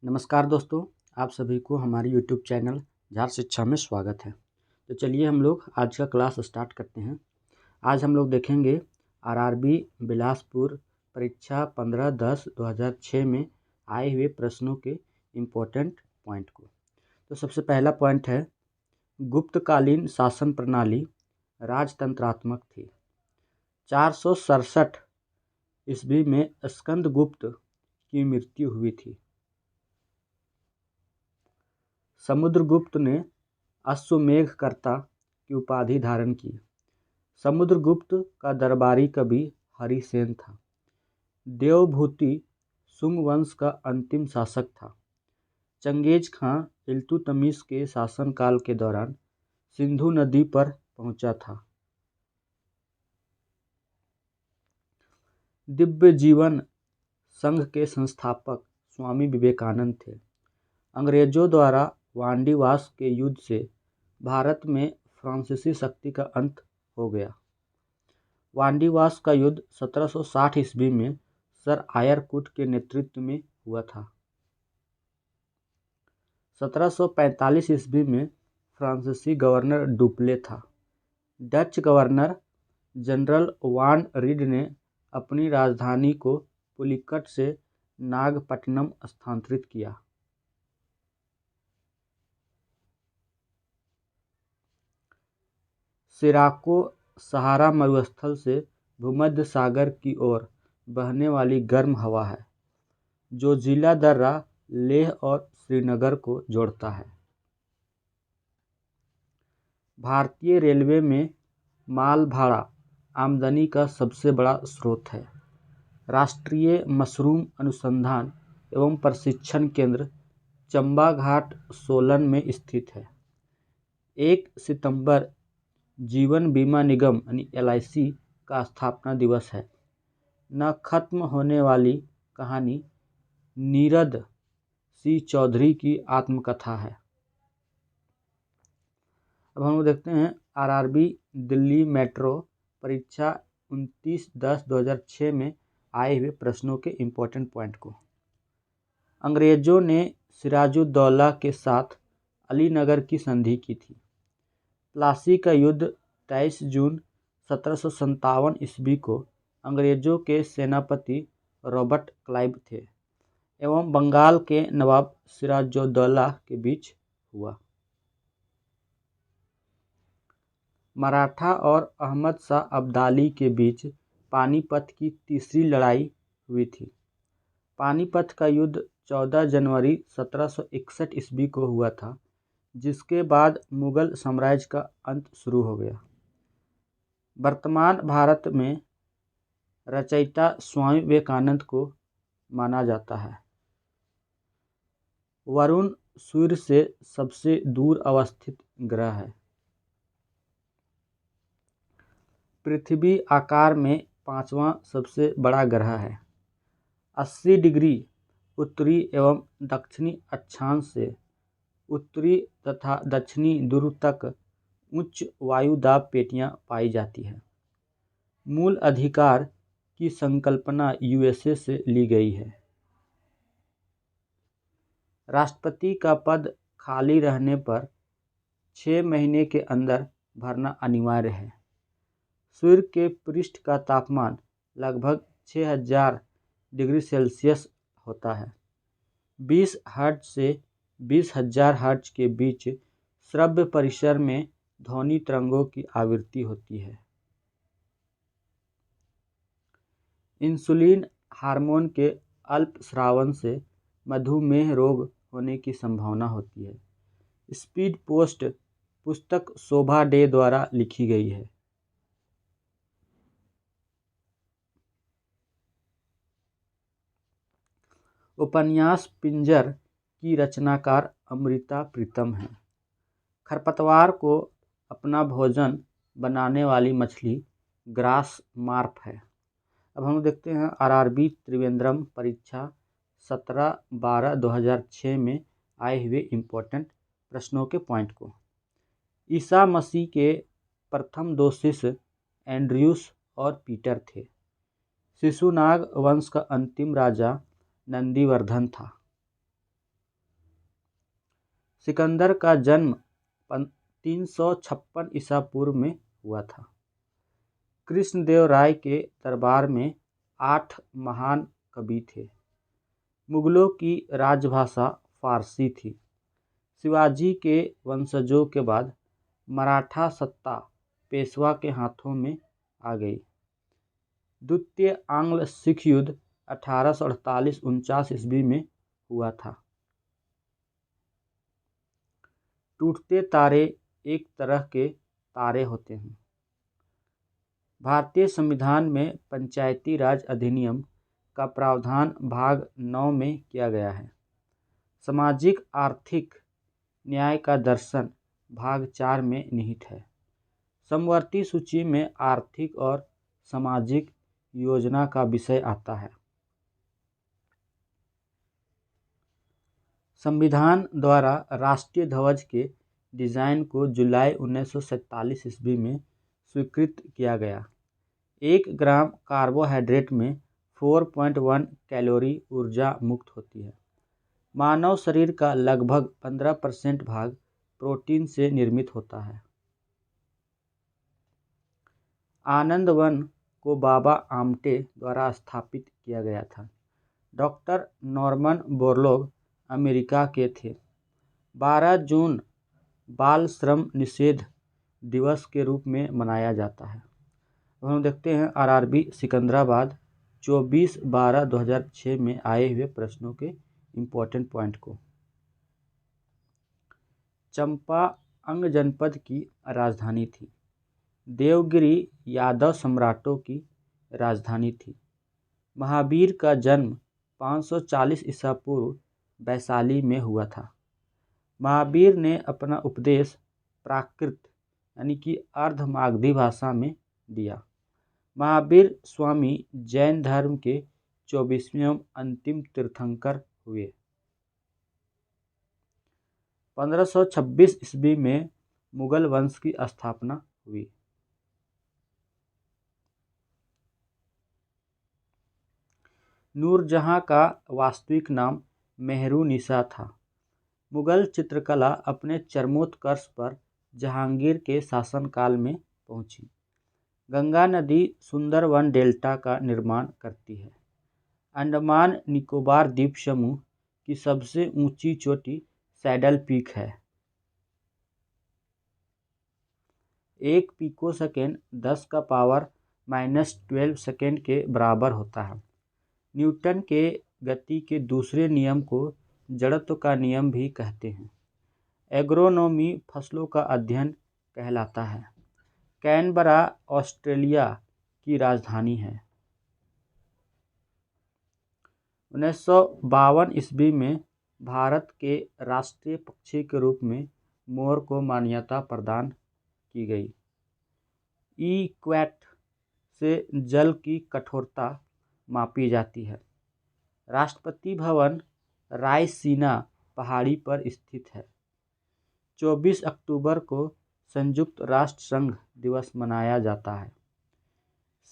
नमस्कार दोस्तों, आप सभी को हमारी यूट्यूब चैनल झार शिक्षा में स्वागत है। तो चलिए हम लोग आज का क्लास स्टार्ट करते हैं। आज हम लोग देखेंगे आरआरबी बिलासपुर परीक्षा 15/10/2006 में आए हुए प्रश्नों के इम्पोर्टेंट पॉइंट को। तो सबसे पहला पॉइंट है, गुप्तकालीन शासन प्रणाली राजतंत्रात्मक थी। 467 ईस्वी में स्कंदगुप्त की मृत्यु हुई थी। समुद्रगुप्त ने अश्वमेधकर्ता की उपाधि धारण की। समुद्रगुप्त का दरबारी कवि हरिसेन था। देवभूति सुंग वंश का अंतिम शासक था। चंगेज खां इल्तुतमिश के शासनकाल के दौरान सिंधु नदी पर पहुंचा था। दिव्य जीवन संघ के संस्थापक स्वामी विवेकानंद थे। अंग्रेजों द्वारा वांडीवास के युद्ध से भारत में फ्रांसीसी शक्ति का अंत हो गया। वांडीवास का युद्ध 1760 ईस्वी में सर आयर कूट के नेतृत्व में हुआ था। 1745 ईस्वी में फ्रांसीसी गवर्नर डुप्ले था। डच गवर्नर जनरल वान रीड ने अपनी राजधानी को पुलिकट से नागपट्टनम स्थानांतरित किया। सिराको सहारा मरुस्थल से भूमध्य सागर की ओर बहने वाली गर्म हवा है, जो जिला दर्रा, लेह और श्रीनगर को जोड़ता है। भारतीय रेलवे में माल भाड़ा आमदनी का सबसे बड़ा स्रोत है। राष्ट्रीय मशरूम अनुसंधान एवं प्रशिक्षण केंद्र चंबा घाट सोलन में स्थित है। 1 सितंबर जीवन बीमा निगम यानी LIC का स्थापना दिवस है। न खत्म होने वाली कहानी नीरद सी चौधरी की आत्मकथा है। अब हम लोग देखते हैं आरआरबी दिल्ली मेट्रो परीक्षा 29/10/2006 में आए हुए प्रश्नों के इम्पोर्टेंट पॉइंट को। अंग्रेजों ने सिराजुद्दौला के साथ अलीनगर की संधि की थी। प्लासी का युद्ध 23 जून 1757 ईस्वी को अंग्रेजों के सेनापति रॉबर्ट क्लाइव थे एवं बंगाल के नवाब सिराजुद्दौला के बीच हुआ। मराठा और अहमद शाह अब्दाली के बीच पानीपत की तीसरी लड़ाई हुई थी। पानीपत का युद्ध 14 जनवरी 1761 ईस्वी को हुआ था, जिसके बाद मुगल साम्राज्य का अंत शुरू हो गया। वर्तमान भारत में रचयिता स्वामी विवेकानंद को माना जाता है। वरुण सूर्य से सबसे दूर अवस्थित ग्रह है। पृथ्वी आकार में 5वां सबसे बड़ा ग्रह है। 80 डिग्री उत्तरी एवं दक्षिणी अक्षांश से उत्तरी तथा दक्षिणी ध्रुव तक उच्च वायुदाब पेटियां पाई जाती है। मूल अधिकार की संकल्पना USA से ली गई है। राष्ट्रपति का पद खाली रहने पर 6 महीने के अंदर भरना अनिवार्य है। सूर्य के पृष्ठ का तापमान लगभग 6000 डिग्री सेल्सियस होता है। 20 हर्ट्ज से 20,000 हर्ट्ज के बीच श्रव्य परिसर में ध्वनि तरंगों की आवृत्ति होती है। इंसुलिन हार्मोन के अल्प स्रावन से मधुमेह रोग होने की संभावना होती है। स्पीड पोस्ट पुस्तक शोभा डे द्वारा लिखी गई है। उपन्यास पिंजर की रचनाकार अमृता प्रीतम है। खरपतवार को अपना भोजन बनाने वाली मछली ग्रास मार्प है। अब हम देखते हैं आरआरबी त्रिवेंद्रम परीक्षा 17/12/2006 में आए हुए इम्पोर्टेंट प्रश्नों के पॉइंट को। ईसा मसीह के प्रथम 2 शिष्य एंड्रयूस और पीटर थे। शिशुनाग वंश का अंतिम राजा नंदीवर्धन था। सिकंदर का जन्म 356 ईसा पूर्व में हुआ था। कृष्णदेव राय के दरबार में 8 महान कवि थे। मुगलों की राजभाषा फारसी थी। शिवाजी के वंशजों के बाद मराठा सत्ता पेशवा के हाथों में आ गई। द्वितीय आंग्ल सिख युद्ध 1848-49 ईस्वी में हुआ था। टूटते तारे एक तरह के तारे होते हैं। भारतीय संविधान में पंचायती राज अधिनियम का प्रावधान भाग 9 में किया गया है। सामाजिक आर्थिक न्याय का दर्शन भाग 4 में निहित है। समवर्ती सूची में आर्थिक और सामाजिक योजना का विषय आता है। संविधान द्वारा राष्ट्रीय ध्वज के डिज़ाइन को जुलाई 1947 ईस्वी में स्वीकृत किया गया। 1 ग्राम कार्बोहाइड्रेट में 4.1 कैलोरी ऊर्जा मुक्त होती है। मानव शरीर का लगभग 15% भाग प्रोटीन से निर्मित होता है। आनंद वन को बाबा आमटे द्वारा स्थापित किया गया था। डॉक्टर नॉर्मन बोरलॉग अमेरिका के थे। 12 जून बाल श्रम निषेध दिवस के रूप में मनाया जाता है। अब हम देखते हैं आरआरबी सिकंदराबाद 24/12/2006 में आए हुए प्रश्नों के इम्पोर्टेंट पॉइंट को। चंपा अंग जनपद की राजधानी थी। देवगिरी यादव सम्राटों की राजधानी थी। महावीर का जन्म 540 ईसा पूर्व वैशाली में हुआ था। महावीर ने अपना उपदेश प्राकृत यानी कि अर्धमागधी भाषा में दिया। महावीर स्वामी जैन धर्म के 24वें अंतिम तीर्थंकर हुए। 1526 ईस्वी में मुगल वंश की स्थापना हुई। नूरजहां का वास्तविक नाम मेहरुनिसा था। मुगल चित्रकला अपने चरमोत्कर्ष पर जहांगीर के शासनकाल में पहुंची। गंगा नदी सुंदरवन डेल्टा का निर्माण करती है। अंडमान निकोबार द्वीप समूह की सबसे ऊंची चोटी सैडल पीक है। 1 पिकोसेकंड 10⁻⁻12 सेकंड के बराबर होता है। न्यूटन के गति के दूसरे नियम को जड़त्व का नियम भी कहते हैं। एग्रोनॉमी फसलों का अध्ययन कहलाता है। कैनबरा ऑस्ट्रेलिया की राजधानी है। 1952 ईस्वी में भारत के राष्ट्रीय पक्षी के रूप में मोर को मान्यता प्रदान की गई। इक्वैट से जल की कठोरता मापी जाती है। राष्ट्रपति भवन रायसीना पहाड़ी पर स्थित है। 24 अक्टूबर को संयुक्त राष्ट्र संघ दिवस मनाया जाता है।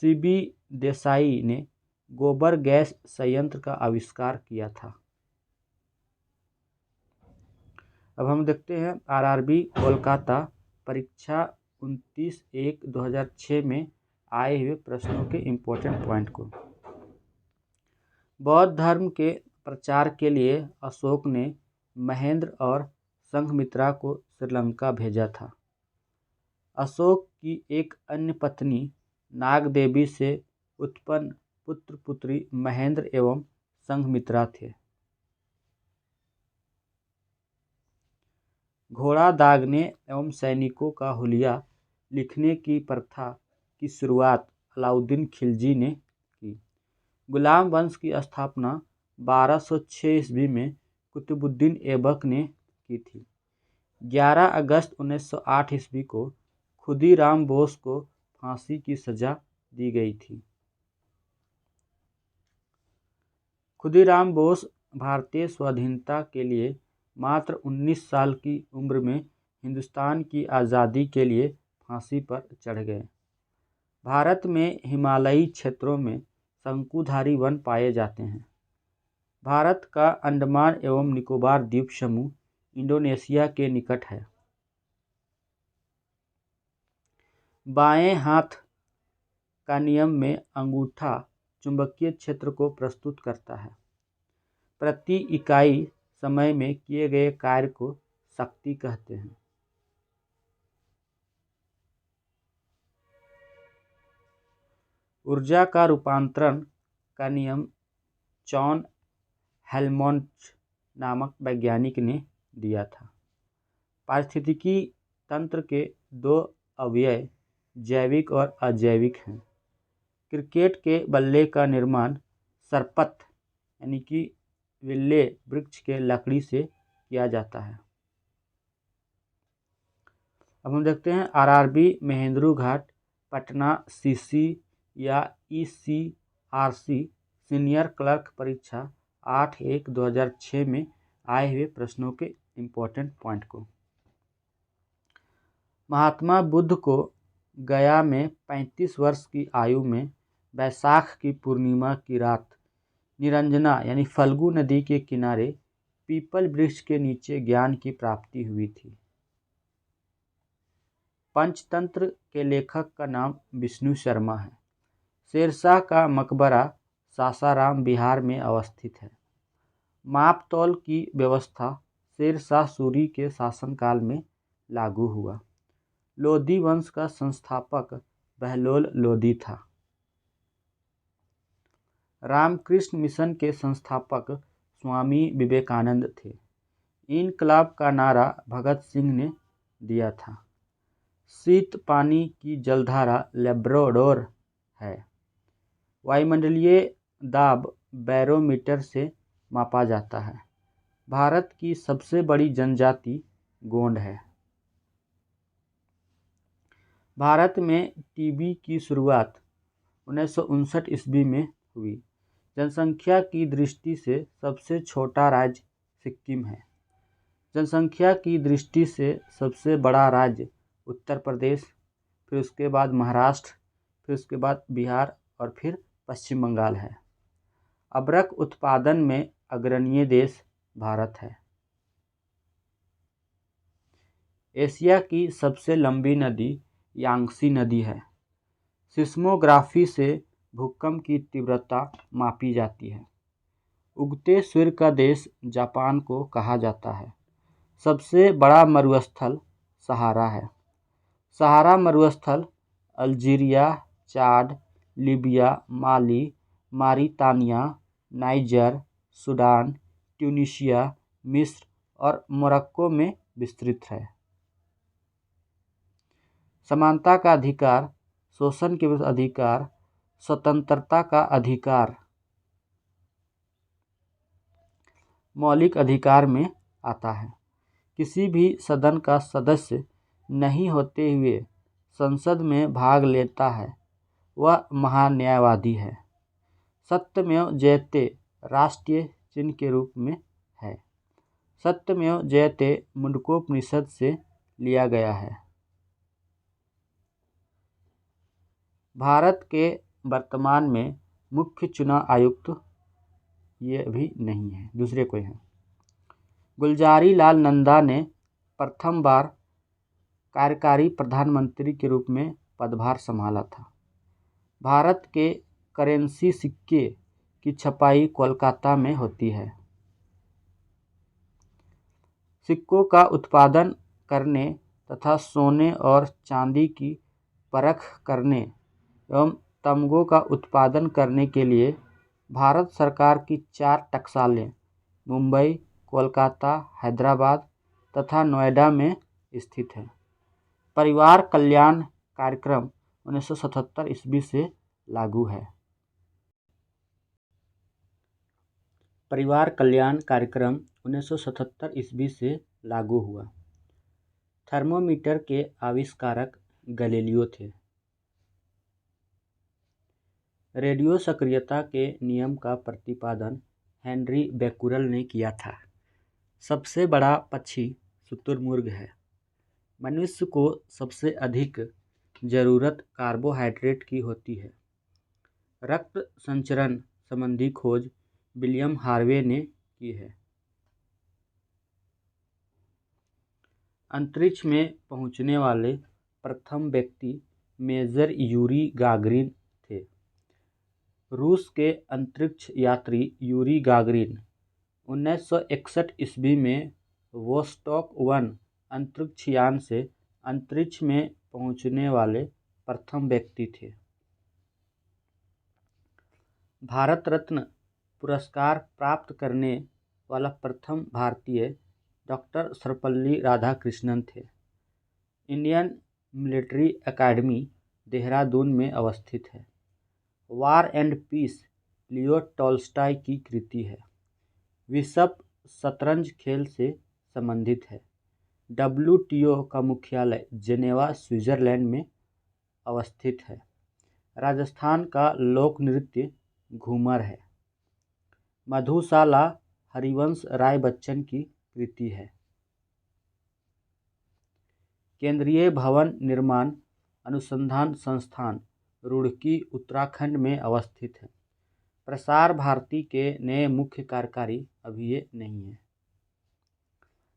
सीबी देसाई ने गोबर गैस संयंत्र का आविष्कार किया था। अब हम देखते हैं आरआरबी कोलकाता परीक्षा 29/1/2006 में आए हुए प्रश्नों के इम्पोर्टेंट पॉइंट को। बौद्ध धर्म के प्रचार के लिए अशोक ने महेंद्र और संघमित्रा को श्रीलंका भेजा था। अशोक की एक अन्य पत्नी नागदेवी से उत्पन्न पुत्र पुत्री महेंद्र एवं संघमित्रा थे। घोड़ा दागने एवं सैनिकों का हुलिया लिखने की प्रथा की शुरुआत अलाउद्दीन खिलजी ने की। गुलाम वंश की स्थापना 1206 ईस्वी में कुतुबुद्दीन ऐबक ने की थी। 11 अगस्त 1908 ईस्वी को खुदीराम बोस को फांसी की सजा दी गई थी। खुदीराम बोस भारतीय स्वाधीनता के लिए मात्र 19 साल की उम्र में हिंदुस्तान की आज़ादी के लिए फांसी पर चढ़ गए। भारत में हिमालयी क्षेत्रों में शंकुधारी वन पाए जाते हैं। भारत का अंडमान एवं निकोबार द्वीप समूह इंडोनेशिया के निकट है। बाएं हाथ का नियम में अंगूठा चुंबकीय क्षेत्र को प्रस्तुत करता है। प्रति इकाई समय में किए गए कार्य को शक्ति कहते हैं। ऊर्जा का रूपांतरण का नियम जॉन हेल्महोल्ट्ज नामक वैज्ञानिक ने दिया था। पारिस्थितिकी तंत्र के दो अवयव जैविक और अजैविक हैं। क्रिकेट के बल्ले का निर्माण सरपत यानी कि विल्ले वृक्ष के लकड़ी से किया जाता है। अब हम देखते हैं आरआरबी महेंद्रू घाट पटना सीसी या ईसीआरसी सीनियर क्लर्क परीक्षा 8/1/2006 में आए हुए प्रश्नों के इम्पोर्टेंट पॉइंट को। महात्मा बुद्ध को गया में 35 वर्ष की आयु में वैशाख की पूर्णिमा की रात निरंजना यानी फल्गु नदी के किनारे पीपल वृक्ष के नीचे ज्ञान की प्राप्ति हुई थी। पंचतंत्र के लेखक का नाम विष्णु शर्मा है। शेरशाह का मकबरा सासाराम बिहार में अवस्थित है। माप तौल की व्यवस्था शेरशाह सूरी के शासनकाल में लागू हुआ। लोधी वंश का संस्थापक बहलोल लोधी था। रामकृष्ण मिशन के संस्थापक स्वामी विवेकानंद थे। इनकलाब का नारा भगत सिंह ने दिया था। शीत पानी की जलधारा लैब्राडोर है। वायुमंडलीय दाब बैरोमीटर से मापा जाता है। भारत की सबसे बड़ी जनजाति गोंड है। भारत में टीबी की शुरुआत 1959 ईस्वी में हुई। जनसंख्या की दृष्टि से सबसे छोटा राज्य सिक्किम है। जनसंख्या की दृष्टि से सबसे बड़ा राज्य उत्तर प्रदेश, फिर उसके बाद महाराष्ट्र, फिर उसके बाद बिहार और फिर पश्चिम बंगाल है। अबरख उत्पादन में अग्रणीय देश भारत है। एशिया की सबसे लंबी नदी यांगसी नदी है। सिस्मोग्राफी से भूकंप की तीव्रता मापी जाती है। उगते सूर्य का देश जापान को कहा जाता है। सबसे बड़ा मरुस्थल सहारा है। सहारा मरुस्थल अल्जीरिया, चाड, लीबिया, माली, मारितानिया, नाइजर, सूडान, ट्यूनीशिया, मिस्र और मोरक्को में विस्तृत है। समानता का अधिकार, शोषण के विरुद्ध अधिकार, स्वतंत्रता का अधिकार मौलिक अधिकार में आता है। किसी भी सदन का सदस्य नहीं होते हुए संसद में भाग लेता है वह महान्यायवादी है। सत्यमेव जयते राष्ट्रीय चिन्ह के रूप में है। सत्यमेव जयते मुंडकोपनिषद से लिया गया है। भारत के वर्तमान में मुख्य चुनाव आयुक्त ये भी नहीं है, दूसरे कोई हैं। गुलजारी लाल नंदा ने प्रथम बार कार्यकारी प्रधानमंत्री के रूप में पदभार संभाला था। भारत के करेंसी सिक्के की छपाई कोलकाता में होती है। सिक्कों का उत्पादन करने तथा सोने और चांदी की परख करने एवं तमगों का उत्पादन करने के लिए भारत सरकार की 4 टकसालें मुंबई, कोलकाता, हैदराबाद तथा नोएडा में स्थित हैं। परिवार कल्याण कार्यक्रम 1977 ईस्वी से लागू है। परिवार कल्याण कार्यक्रम 1977 ईस्वी से लागू हुआ। थर्मोमीटर के आविष्कारक गैलीलियो थे। रेडियो सक्रियता के नियम का प्रतिपादन हेनरी बेकुरल ने किया था। सबसे बड़ा पक्षी शुतुरमुर्ग है। मनुष्य को सबसे अधिक जरूरत कार्बोहाइड्रेट की होती है। रक्त संचरण संबंधी खोज विलियम हार्वे ने की है। अंतरिक्ष में पहुंचने वाले प्रथम व्यक्ति मेजर यूरी गागरिन थे। रूस के अंतरिक्ष यात्री यूरी गागरिन 1961 ईस्वी में वोस्टॉक 1 अंतरिक्ष यान से अंतरिक्ष में पहुंचने वाले प्रथम व्यक्ति थे। भारत रत्न पुरस्कार प्राप्त करने वाला प्रथम भारतीय डॉक्टर सर्वपल्ली राधाकृष्णन थे। इंडियन मिलिट्री एकेडमी देहरादून में अवस्थित है। War and piece Leo Tolstoy की कृति है। विश्व शतरंज खेल से संबंधित है। WTO का मुख्यालय जेनेवा स्विट्जरलैंड में अवस्थित है। राजस्थान का लोक नृत्य घूमर है। मधुशाला हरिवंश राय बच्चन की कृति है। केंद्रीय भवन निर्माण अनुसंधान संस्थान रुड़की उत्तराखंड में अवस्थित है। प्रसार भारती के नए मुख्य कार्यकारी अभी ये नहीं है।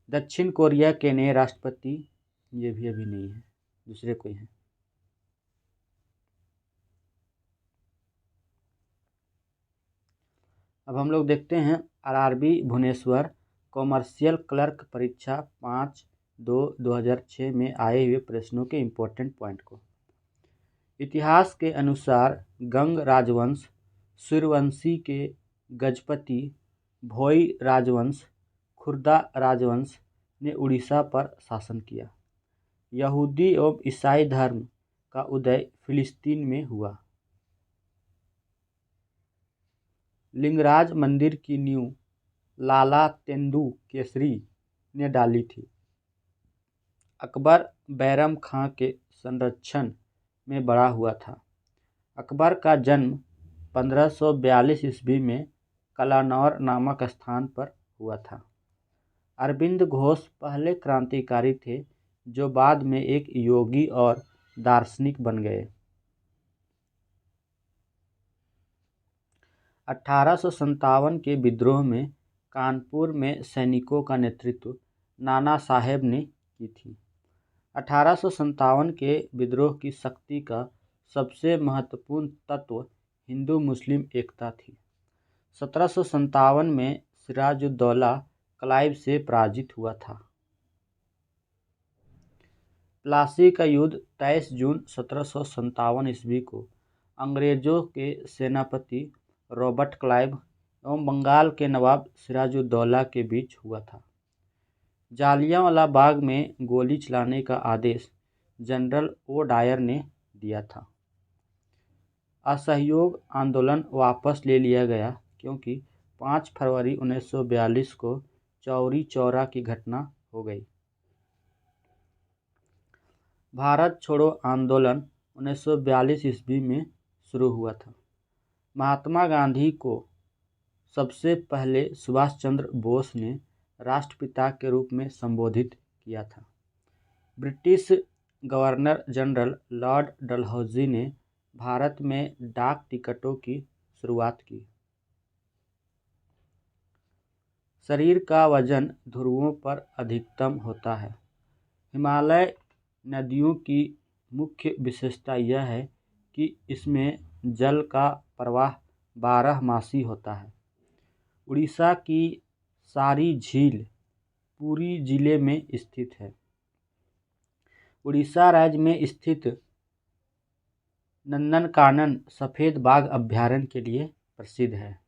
दक्षिण कोरिया के नए राष्ट्रपति ये भी अभी नहीं है, दूसरे कोई हैं। अब हम लोग देखते हैं RRB भुवनेश्वर कॉमर्शियल क्लर्क परीक्षा 5/2/2006 में आए हुए प्रश्नों के इम्पोर्टेंट पॉइंट को। इतिहास के अनुसार गंग राजवंश, सूर्यवंशी के गजपति, भोई राजवंश, खुर्दा राजवंश ने उड़ीसा पर शासन किया। यहूदी एवं ईसाई धर्म का उदय फिलिस्तीन में हुआ। लिंगराज मंदिर की नींव लाला तेंदु केसरी ने डाली थी। अकबर बैरम खां के संरक्षण में बड़ा हुआ था। अकबर का जन्म 1542 ईस्वी में कलानौर नामक स्थान पर हुआ था। अरविंद घोष पहले क्रांतिकारी थे जो बाद में एक योगी और दार्शनिक बन गए। 1857 के विद्रोह में कानपुर में सैनिकों का नेतृत्व नाना साहेब ने की थी। 1857 के विद्रोह की शक्ति का सबसे महत्वपूर्ण तत्व हिंदू मुस्लिम एकता थी। 1757 में सिराजुद्दौला क्लाइव से पराजित हुआ था। प्लासी का युद्ध 23 जून 1757 ईस्वी को अंग्रेजों के सेनापति रॉबर्ट क्लाइव एवं बंगाल के नवाब सिराजुद्दौला के बीच हुआ था। जालियांवाला बाग में गोली चलाने का आदेश जनरल ओ डायर ने दिया था। असहयोग आंदोलन वापस ले लिया गया क्योंकि 5 फरवरी 1942 को चौरी चौरा की घटना हो गई। भारत छोड़ो आंदोलन 1942 ईस्वी में शुरू हुआ था। महात्मा गांधी को सबसे पहले सुभाष चंद्र बोस ने राष्ट्रपिता के रूप में संबोधित किया था। British governor general Lord Dalhousie ने भारत में डाक टिकटों की शुरुआत की। शरीर का वजन ध्रुवों पर अधिकतम होता है। हिमालय नदियों की मुख्य विशेषता यह है कि इसमें जल का प्रवाह 12मासी होता है। उड़ीसा की सारी झील पुरी जिले में स्थित है। उड़ीसा राज्य में स्थित नंदनकानन सफेद बाघ अभयारण्य के लिए प्रसिद्ध है।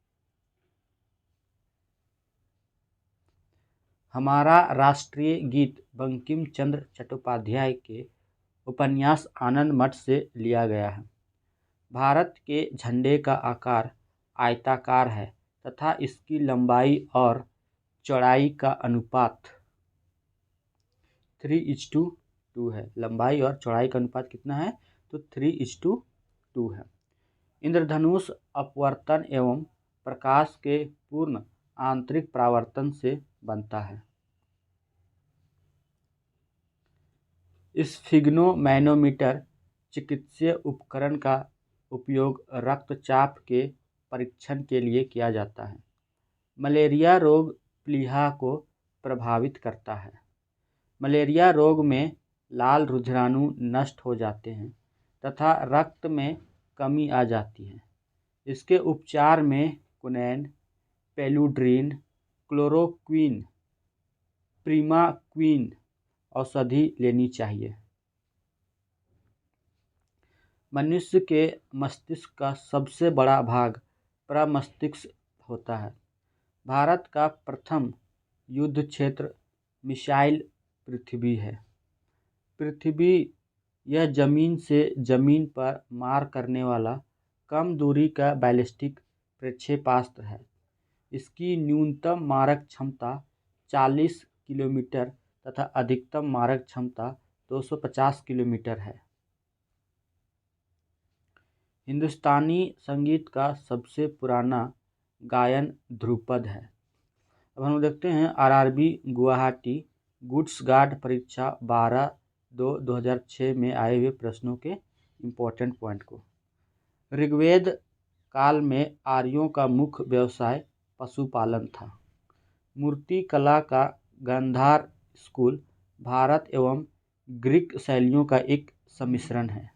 हमारा राष्ट्रीय गीत बंकिम चंद्र चट्टोपाध्याय के उपन्यास आनंद मठ से लिया गया है। भारत के झंडे का आकार आयताकार है तथा इसकी लंबाई और चौड़ाई का अनुपात 3:2 है। लंबाई और चौड़ाई का अनुपात कितना है? तो 3:2 है। इंद्रधनुष अपवर्तन एवं प्रकाश के पूर्ण आंतरिक परावर्तन से बनता है। स्फिग्नोमैनोमीटर चिकित्सीय उपकरण का उपयोग रक्तचाप के परीक्षण के लिए किया जाता है। मलेरिया रोग प्लीहा को प्रभावित करता है। मलेरिया रोग में लाल रुधिराणु नष्ट हो जाते हैं तथा रक्त में कमी आ जाती है। इसके उपचार में क्विनैन, पेलुड्रीन, क्लोरोक्वीन, प्रीमाक्वीन औषधि लेनी चाहिए। मनुष्य के मस्तिष्क का सबसे बड़ा भाग प्रमस्तिष्क होता है। भारत का प्रथम युद्ध क्षेत्र मिसाइल पृथ्वी है। पृथ्वी यह जमीन से जमीन पर मार करने वाला कम दूरी का बैलिस्टिक प्रक्षेपास्त्र है। इसकी न्यूनतम मारक क्षमता 40 किलोमीटर तथा अधिकतम मारक क्षमता 250 किलोमीटर है। हिंदुस्तानी संगीत का सबसे पुराना गायन ध्रुपद है। अब हम देखते हैं आरआरबी गुवाहाटी गुड्स गार्ड परीक्षा 12/2/2006 में आए हुए प्रश्नों के इम्पोर्टेंट पॉइंट को। ऋग्वेद काल में आर्यों का मुख्य व्यवसाय पशुपालन था। मूर्ति कला का गांधार स्कूल भारत एवं ग्रीक शैलियों का एक सम्मिश्रण है।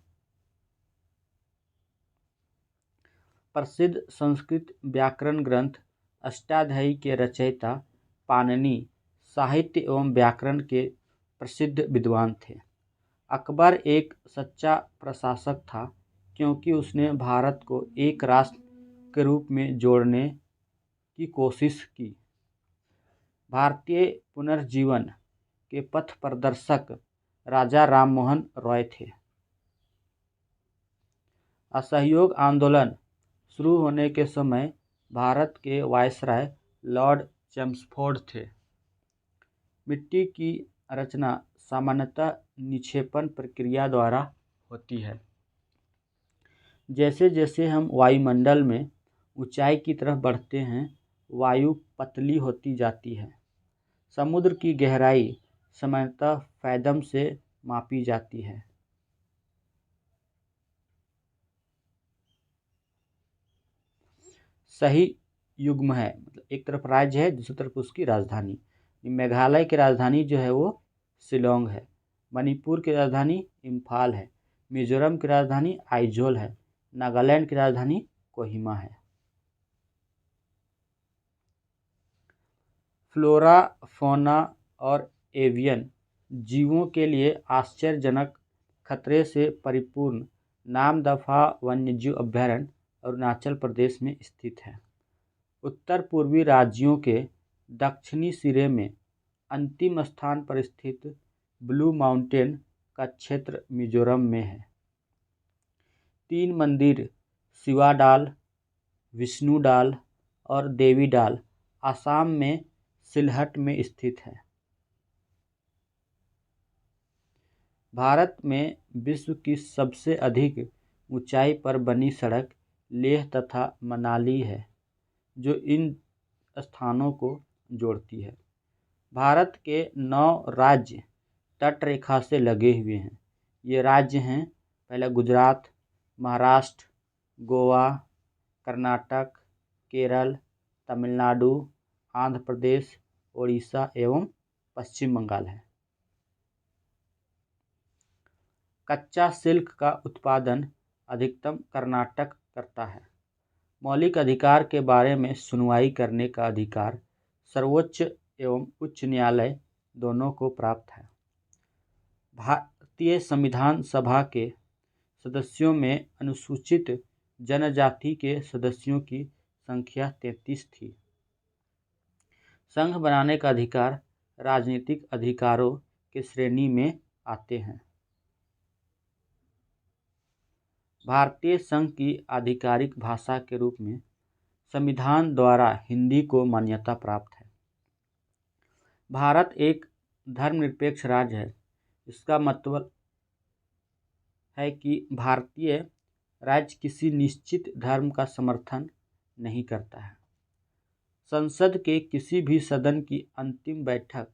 प्रसिद्ध संस्कृत व्याकरण ग्रंथ अष्टाध्यायी के रचयिता पाणिनि साहित्य एवं व्याकरण के प्रसिद्ध विद्वान थे। अकबर एक सच्चा प्रशासक था क्योंकि उसने भारत को एक राष्ट्र के रूप में जोड़ने की कोशिश की। भारतीय पुनर्जीवन के पथ प्रदर्शक राजा राममोहन रॉय थे। असहयोग आंदोलन शुरू होने के समय भारत के वायसराय लॉर्ड चेम्सफोर्ड थे। मिट्टी की रचना सामान्यतः निक्षेपण प्रक्रिया द्वारा होती है। जैसे जैसे हम वायुमंडल में ऊंचाई की तरफ बढ़ते हैं, वायु पतली होती जाती है। समुद्र की गहराई सामान्यतः फैदम से मापी जाती है। सही युग्म है, मतलब एक तरफ राज्य है, दूसरी तरफ उसकी राजधानी। मेघालय की राजधानी जो है वो शिलोंग है। मणिपुर की राजधानी इम्फाल है। मिजोरम की राजधानी आइजोल है। नागालैंड की राजधानी कोहिमा है। फ्लोरा, फौना और एवियन जीवों के लिए आश्चर्यजनक खतरे से परिपूर्ण नामदफा वन्यजीव अभयारण्य अरुणाचल प्रदेश में स्थित है। उत्तर पूर्वी राज्यों के दक्षिणी सिरे में अंतिम स्थान पर स्थित ब्लू माउंटेन का क्षेत्र मिजोरम में है। 3 मंदिर शिवाडाल, विष्णुडाल और देवीडाल असम में सिलहट में स्थित है। भारत में विश्व की सबसे अधिक ऊंचाई पर बनी सड़क लेह तथा मनाली है, जो इन स्थानों को जोड़ती है। भारत के 9 राज्य तटरेखा से लगे हुए हैं। ये राज्य हैं, पहला गुजरात, महाराष्ट्र, गोवा, कर्नाटक, केरल, तमिलनाडु, आंध्र प्रदेश, ओडिशा एवं पश्चिम बंगाल है। कच्चा सिल्क का उत्पादन अधिकतम कर्नाटक करता है। मौलिक अधिकार के बारे में सुनवाई करने का अधिकार सर्वोच्च एवं उच्च न्यायालय दोनों को प्राप्त है। भारतीय संविधान सभा के सदस्यों में अनुसूचित जनजाति के सदस्यों की संख्या 33 थी। संघ बनाने का अधिकार राजनीतिक अधिकारों के श्रेणी में आते हैं। भारतीय संघ की आधिकारिक भाषा के रूप में संविधान द्वारा हिंदी को मान्यता प्राप्त है। भारत एक धर्मनिरपेक्ष राज्य है। इसका मतलब है कि भारतीय राज्य किसी निश्चित धर्म का समर्थन नहीं करता है। संसद के किसी भी सदन की अंतिम बैठक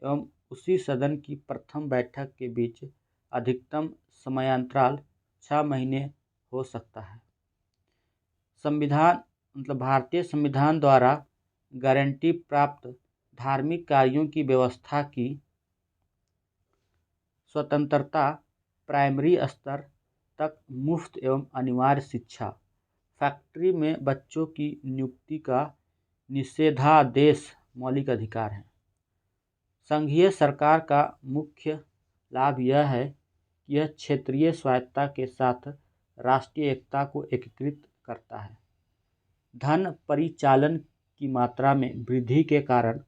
एवं उसी सदन की प्रथम बैठक के बीच अधिकतम समयांतराल 6 महीने हो सकता है। संविधान भारतीय संविधान द्वारा गारंटी प्राप्त धार्मिक कार्यों की व्यवस्था की स्वतंत्रता, प्राइमरी स्तर तक मुफ्त एवं अनिवार्य शिक्षा, फैक्ट्री में बच्चों की नियुक्ति का निषेधादेश मौलिक अधिकार हैं। संघीय सरकार का मुख्य लाभ यह है कि यह क्षेत्रीय स्वायत्तता के साथ राष्ट्रीय एकता को एकीकृत करता है। धन परिचालन की मात्रा में वृद्धि के कारण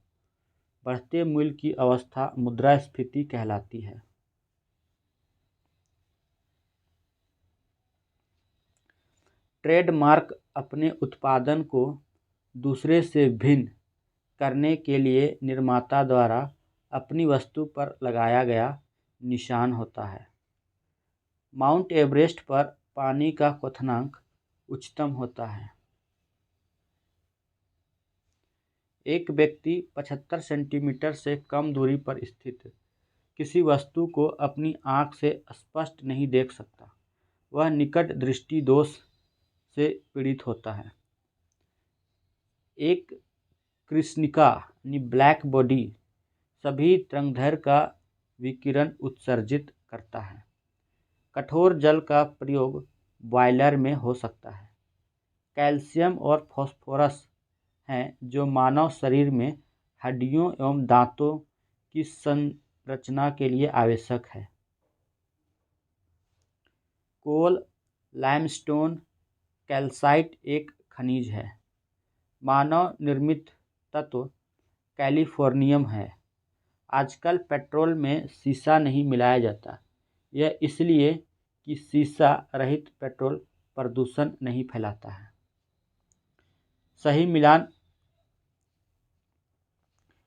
बढ़ते मूल्य की अवस्था मुद्रास्फीति कहलाती है। ट्रेडमार्क अपने उत्पादन को दूसरे से भिन्न करने के लिए निर्माता द्वारा अपनी वस्तु पर लगाया गया निशान होता है। माउंट एवरेस्ट पर पानी का क्वथनांक उच्चतम होता है। एक व्यक्ति 75 सेंटीमीटर से कम दूरी पर स्थित किसी वस्तु को अपनी आँख से स्पष्ट नहीं देख सकता। वह निकट दृष्टि दोष से पीड़ित होता है। एक कृष्णिका यानी ब्लैक बॉडी सभी तरंगदैर्घ्य का विकिरण उत्सर्जित करता है। कठोर जल का प्रयोग बॉयलर में हो सकता है। कैल्शियम और फास्फोरस हैं जो मानव शरीर में हड्डियों एवं दांतों की संरचना के लिए आवश्यक है। कोल, लाइमस्टोन, कैल्साइट एक खनिज है। मानव निर्मित तत्व कैलिफोर्नियम है। आजकल पेट्रोल में सीसा नहीं मिलाया जाता। यह इसलिए कि सीसा रहित पेट्रोल प्रदूषण नहीं फैलाता है। सही मिलान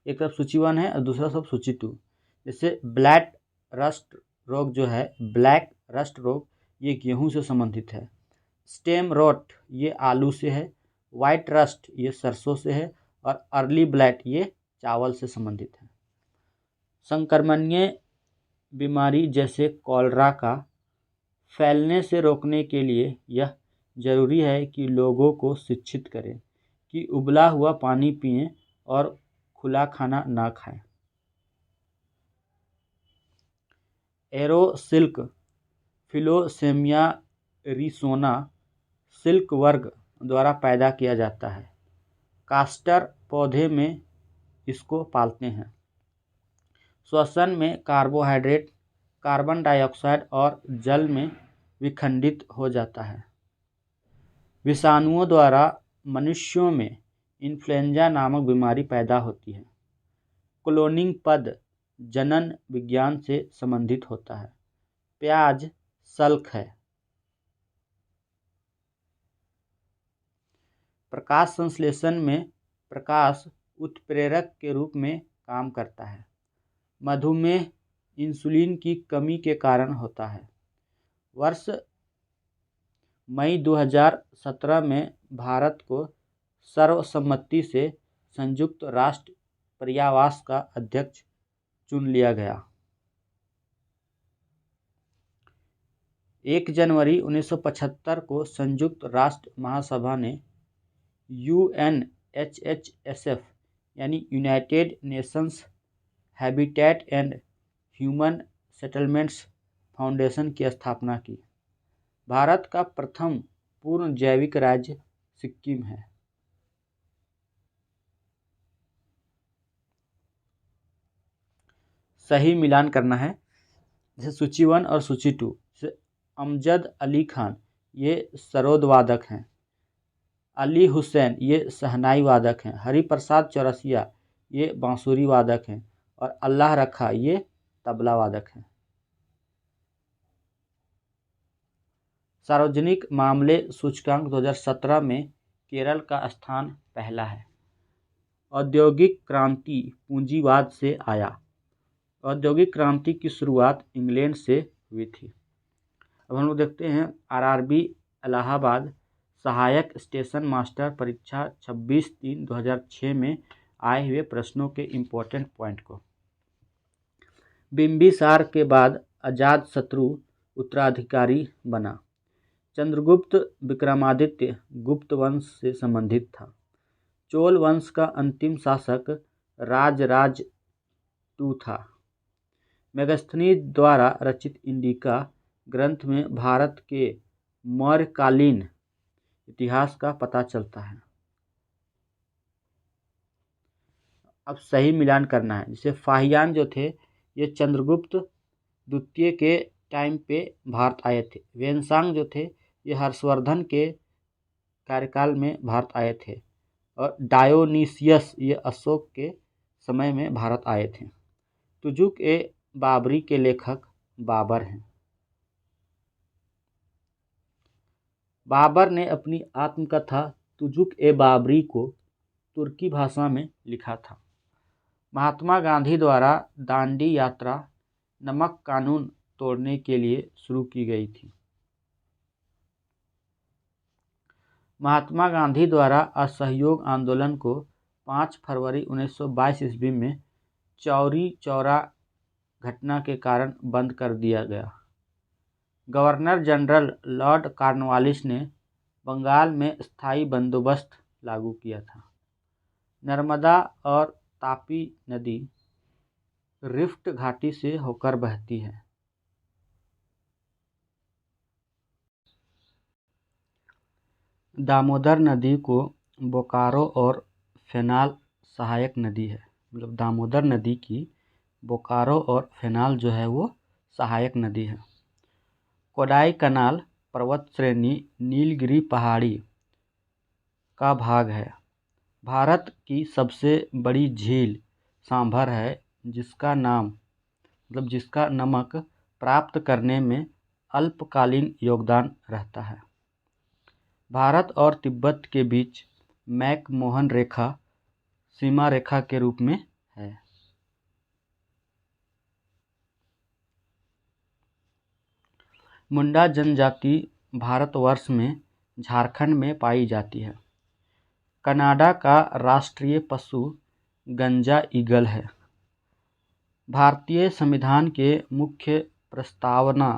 एक तरफ सूची 1 है और दूसरा सब सूची 2। जैसे ब्लैक रस्ट रोग जो है, ब्लैक रस्ट रोग ये गेहूं से संबंधित है। स्टेम रोट ये आलू से है। वाइट रस्ट ये सरसों से है और अर्ली ब्लैट ये चावल से संबंधित है। संक्रमणीय बीमारी जैसे कॉलरा का फैलने से रोकने के लिए यह जरूरी है कि लोगों को शिक्षित करें कि उबला हुआ पानी पिएं और खुला खाना ना खाएं। एरो सिल्क फिलोसेमिया रिसोना सिल्क वर्ग द्वारा पैदा किया जाता है। कास्टर पौधे में इसको पालते हैं। श्वसन में कार्बोहाइड्रेट कार्बन डाइऑक्साइड और जल में विखंडित हो जाता है। विषाणुओं द्वारा मनुष्यों में इन्फ्लुएंजा नामक बीमारी पैदा होती है। क्लोनिंग पद जनन विज्ञान से संबंधित होता है। प्याज सल्क है। प्रकाश संश्लेषण में प्रकाश उत्प्रेरक के रूप में काम करता है। मधुमेह इंसुलिन की कमी के कारण होता है। वर्ष मई 2017 में भारत को सर्वसम्मति से संयुक्त राष्ट्र पर्यावरण का अध्यक्ष चुन लिया गया। 1 जनवरी 1975 को संयुक्त राष्ट्र महासभा ने UNHHSF यानी United Nations habitat and human settlements foundation की स्थापना की। भारत का प्रथम पूर्ण जैविक राज्य सिक्किम है। सही मिलान करना है। जैसे सूची 1 और सूची 2। जैसे अमजद अली खान ये सरोद वादक हैं। अली हुसैन ये शहनाई वादक हैं। हरिप्रसाद चौरसिया ये बांसुरी वादक हैं और अल्लाह रखा ये तबला वादक हैं। सार्वजनिक मामले सूचकांक 2017 में केरल का स्थान पहला है। औद्योगिक क्रांति पूंजीवाद से आया। औद्योगिक क्रांति की शुरुआत इंग्लैंड से हुई थी। अब हम लोग देखते हैं आरआरबी इलाहाबाद सहायक स्टेशन मास्टर परीक्षा 26/3/2006 में आए हुए प्रश्नों के इम्पोर्टेंट पॉइंट को। बिंबिसार के बाद अजातशत्रु उत्तराधिकारी बना। चंद्रगुप्त विक्रमादित्य गुप्त वंश से संबंधित था। चोल वंश का अंतिम शासक राजराज II था। मेगास्थनीज द्वारा रचित इंडिका ग्रंथ में भारत के मौर्यकालीन इतिहास का पता चलता है। अब सही मिलान करना है। जैसे फाहियान जो थे ये चंद्रगुप्त द्वितीय के टाइम पे भारत आए थे। वेनसांग जो थे ये हर्षवर्धन के कार्यकाल में भारत आए थे। और डायोनीसियस ये अशोक के समय में भारत आए थे। तुजुक ए बाबरी के लेखक बाबर हैं। बाबर ने अपनी आत्मकथा तुजुक ए बाबरी को तुर्की भाषा में लिखा था। महात्मा गांधी द्वारा दांडी यात्रा नमक कानून तोड़ने के लिए शुरू की गई थी। महात्मा गांधी द्वारा असहयोग आंदोलन को 5 फरवरी 1922 ईस्वी में चौरी चौरा घटना के कारण बंद कर दिया गया। गवर्नर जनरल लॉर्ड कॉर्नवालिस ने बंगाल में स्थायी बंदोबस्त लागू किया था। नर्मदा और तापी नदी रिफ्ट घाटी से होकर बहती है। दामोदर नदी को बोकारो और फेनाल सहायक नदी है। मतलब दामोदर नदी की बोकारो और फेनाल जो है वो सहायक नदी है। कोडाई कनाल पर्वत श्रेणी नीलगिरी पहाड़ी का भाग है। भारत की सबसे बड़ी झील सांभर है, जिसका नमक प्राप्त करने में अल्पकालीन योगदान रहता है। भारत और तिब्बत के बीच मैकमोहन रेखा सीमा रेखा के रूप में है। मुंडा जनजाति भारतवर्ष में झारखंड में पाई जाती है। कनाडा का राष्ट्रीय पशु गंजा ईगल है। भारतीय संविधान के मुख्य प्रस्तावना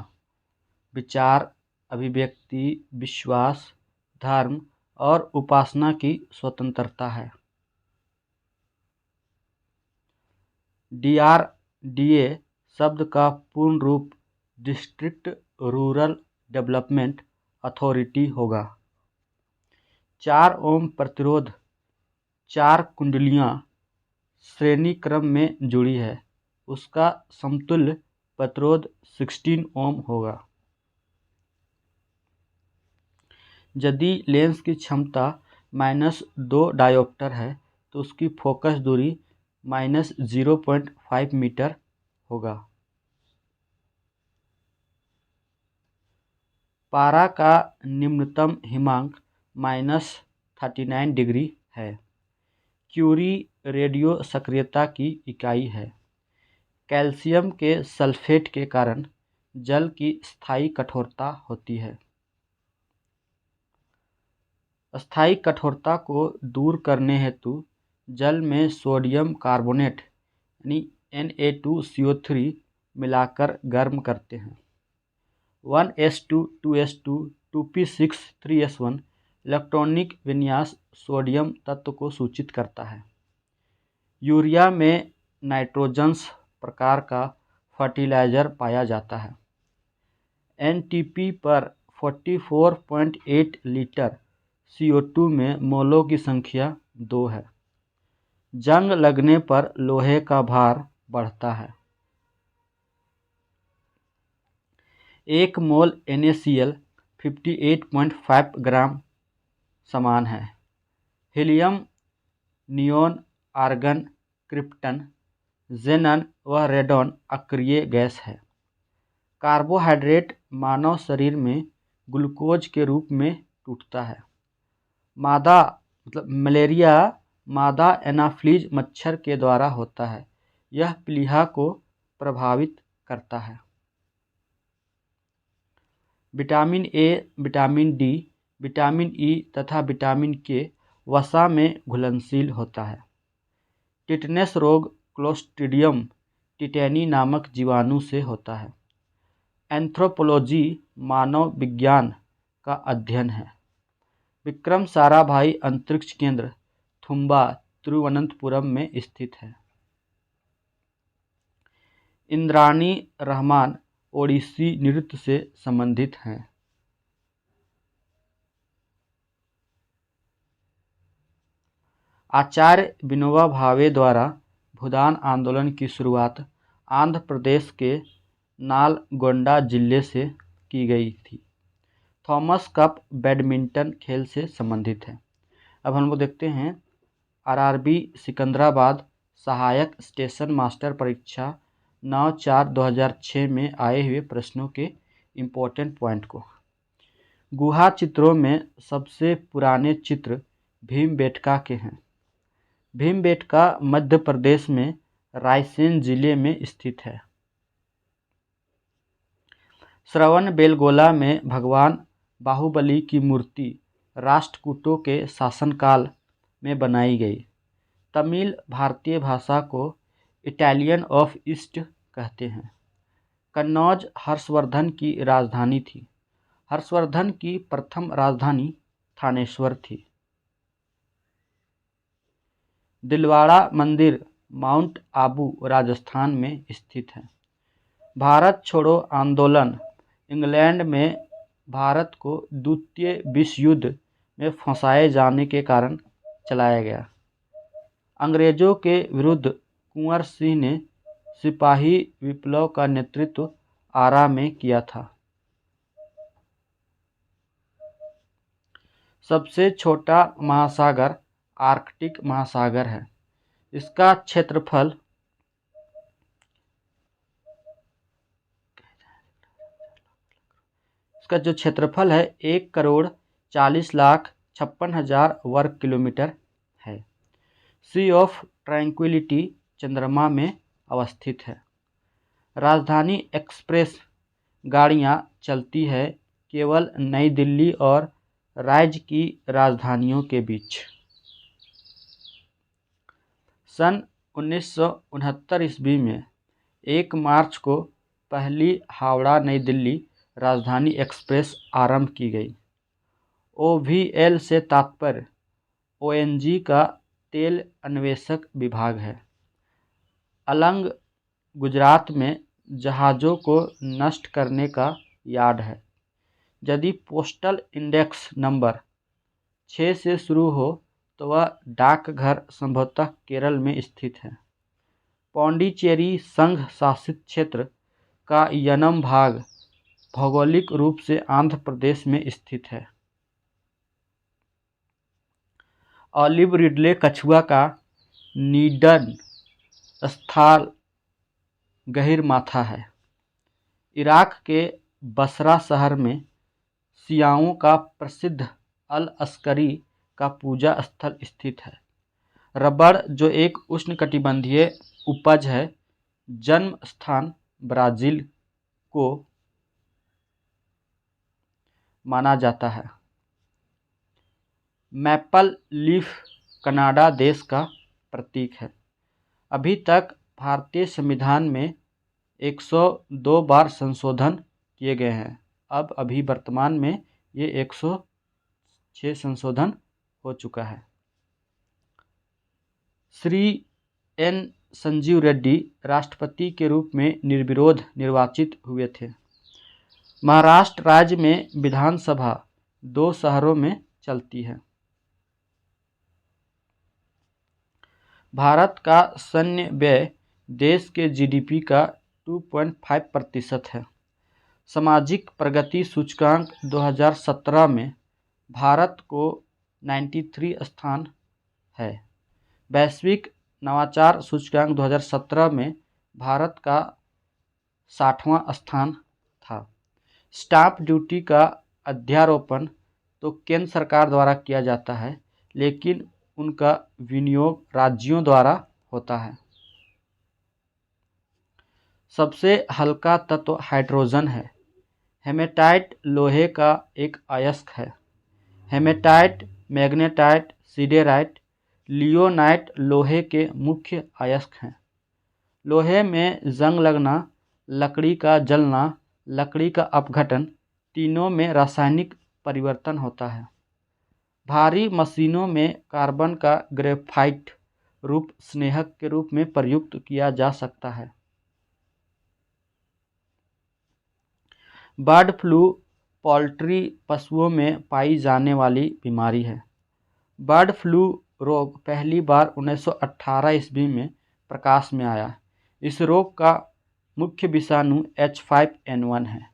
विचार, अभिव्यक्ति, विश्वास, धर्म और उपासना की स्वतंत्रता है। DRDA शब्द का पूर्ण रूप डिस्ट्रिक्ट रूरल डेवलपमेंट अथॉरिटी होगा। 4 ओम प्रतिरोध 4 कुंडलियां श्रेणी क्रम में जुड़ी है, उसका समतुल्य प्रतिरोध 16 ओम होगा। यदि लेंस की क्षमता -2 डायोप्टर है तो उसकी फोकस दूरी -0.5 मीटर होगा। पारा का निम्नतम हिमांक -39 डिग्री है। क्यूरी रेडियो सक्रियता की इकाई है। कैल्शियम के सल्फेट के कारण जल की स्थायी कठोरता होती है। स्थायी कठोरता को दूर करने हेतु जल में सोडियम कार्बोनेट यानी Na2CO3 मिलाकर गर्म करते हैं। 1s2 2s2 2p6 3s1 electronic विन्यास सोडियम तत्व को सूचित करता है। यूरिया में नाइट्रोजन्स प्रकार का फर्टिलाइजर पाया जाता है। NTP पर 44.8 लीटर CO2 में मोलों की संख्या 2 है। जंग लगने पर लोहे का भार बढ़ता है। 1 मोल NaCl 58.5 ग्राम समान है। हीलियम, नियोन, आर्गन, क्रिप्टन, जेनन व रेडॉन अक्रिय गैस है। कार्बोहाइड्रेट मानव शरीर में ग्लूकोज के रूप में टूटता है। मलेरिया मादा एनाफ्लीज मच्छर के द्वारा होता है। यह प्लीहा को प्रभावित करता है। Vitamin A, vitamin D, vitamin E तथा विटामिन के वसा में घुलनशील होता है। टिटनेस रोग क्लोस्ट्रीडियम टिटेनी नामक जीवाणु से होता है। एंथ्रोपोलॉजी मानव विज्ञान का अध्ययन है। विक्रम साराभाई अंतरिक्ष केंद्र थुम्बा तिरुवनंतपुरम में स्थित है। इंद्राणी रहमान ओडिसी नृत्य से संबंधित हैं। आचार्य विनोबा भावे द्वारा भूदान आंदोलन की शुरुआत आंध्र प्रदेश के नालगोंडा जिले से की गई थी। थॉमस कप बैडमिंटन खेल से संबंधित है। अब हम लोग देखते हैं आरआरबी सिकंदराबाद सहायक स्टेशन मास्टर परीक्षा 9/4/2006 में आए हुए प्रश्नों के इम्पोर्टेंट पॉइंट को। गुहा चित्रों में सबसे पुराने चित्र भीमबेटका के हैं। भीमबेटका मध्य प्रदेश में रायसेन जिले में स्थित है। श्रवणबेलगोला में भगवान बाहुबली की मूर्ति राष्ट्रकूटों के शासनकाल में बनाई गई। तमिल भारतीय भाषा को इटालियन ऑफ ईस्ट कहते हैं। कन्नौज हर्षवर्धन की राजधानी थी। हर्षवर्धन की प्रथम राजधानी थानेश्वर थी। दिलवाड़ा मंदिर माउंट आबू राजस्थान में स्थित है। भारत छोड़ो आंदोलन इंग्लैंड में भारत को द्वितीय विश्व युद्ध में फंसाए जाने के कारण चलाया गया। अंग्रेजों के विरुद्ध कुंवर सिंह ने सिपाही विप्लव का नेतृत्व आरा में किया था। सबसे छोटा महासागर आर्कटिक महासागर है। इसका क्षेत्रफल जो क्षेत्रफल है 1,40,56,000 वर्ग किलोमीटर है। सी ऑफ ट्रैंक्विलिटी चंद्रमा में अवस्थित है। राजधानी एक्सप्रेस गाड़ियां चलती है केवल नई दिल्ली और राज्य की राजधानियों के बीच। सन 1969 ईस्वी में 1 मार्च को पहली हावड़ा नई दिल्ली राजधानी एक्सप्रेस आरंभ की गई। OVL से तात्पर्य ONG का तेल अन्वेषक विभाग है। अलंग गुजरात में जहाज़ों को नष्ट करने का यार्ड है। यदि पोस्टल इंडेक्स नंबर 6 से शुरू हो तो वह डाकघर संभवतः केरल में स्थित है। पौंडीचेरी संघ शासित क्षेत्र का यनम भाग भौगोलिक रूप से आंध्र प्रदेश में स्थित है। ऑलिव रिडले कछुआ का निडन स्थल गहीर माथा है। इराक के बसरा शहर में शियाओं का प्रसिद्ध अल अस्करी का पूजा स्थल स्थित है। रबड़ जो एक उष्णकटिबंधीय उपज है, जन्म स्थान ब्राज़ील को माना जाता है। मैपल लीफ कनाडा देश का प्रतीक है। अभी तक भारतीय संविधान में 102 बार संशोधन किए गए हैं। अब अभी वर्तमान में ये 106 संशोधन हो चुका है। श्री N. संजीव रेड्डी राष्ट्रपति के रूप में निर्विरोध निर्वाचित हुए थे। महाराष्ट्र राज्य में विधानसभा 2 शहरों में चलती है। भारत का सैन्य व्यय देश के GDP का 2.5% है। सामाजिक प्रगति सूचकांक 2017 में भारत को 93 स्थान है। वैश्विक नवाचार सूचकांक 2017 में भारत का 60वां स्थान था। स्टाम्प ड्यूटी का अध्यारोपण तो केंद्र सरकार द्वारा किया जाता है, लेकिन उनका विनियोग राज्यों द्वारा होता है। सबसे हल्का तत्व हाइड्रोजन है। हेमेटाइट लोहे का एक अयस्क है। हेमेटाइट, मैग्नेटाइट, सिडेराइट, लियोनाइट लोहे के मुख्य अयस्क हैं। लोहे में जंग लगना, लकड़ी का जलना, लकड़ी का अपघटन, तीनों में रासायनिक परिवर्तन होता है। भारी मशीनों में कार्बन का ग्रेफाइट रूप स्नेहक के रूप में प्रयुक्त किया जा सकता है। बर्ड फ्लू पोल्ट्री पशुओं में पाई जाने वाली बीमारी है। बर्ड फ्लू रोग पहली बार 1918 ईस्वी में प्रकाश में आया। इस रोग का मुख्य विषाणु H5N1 है।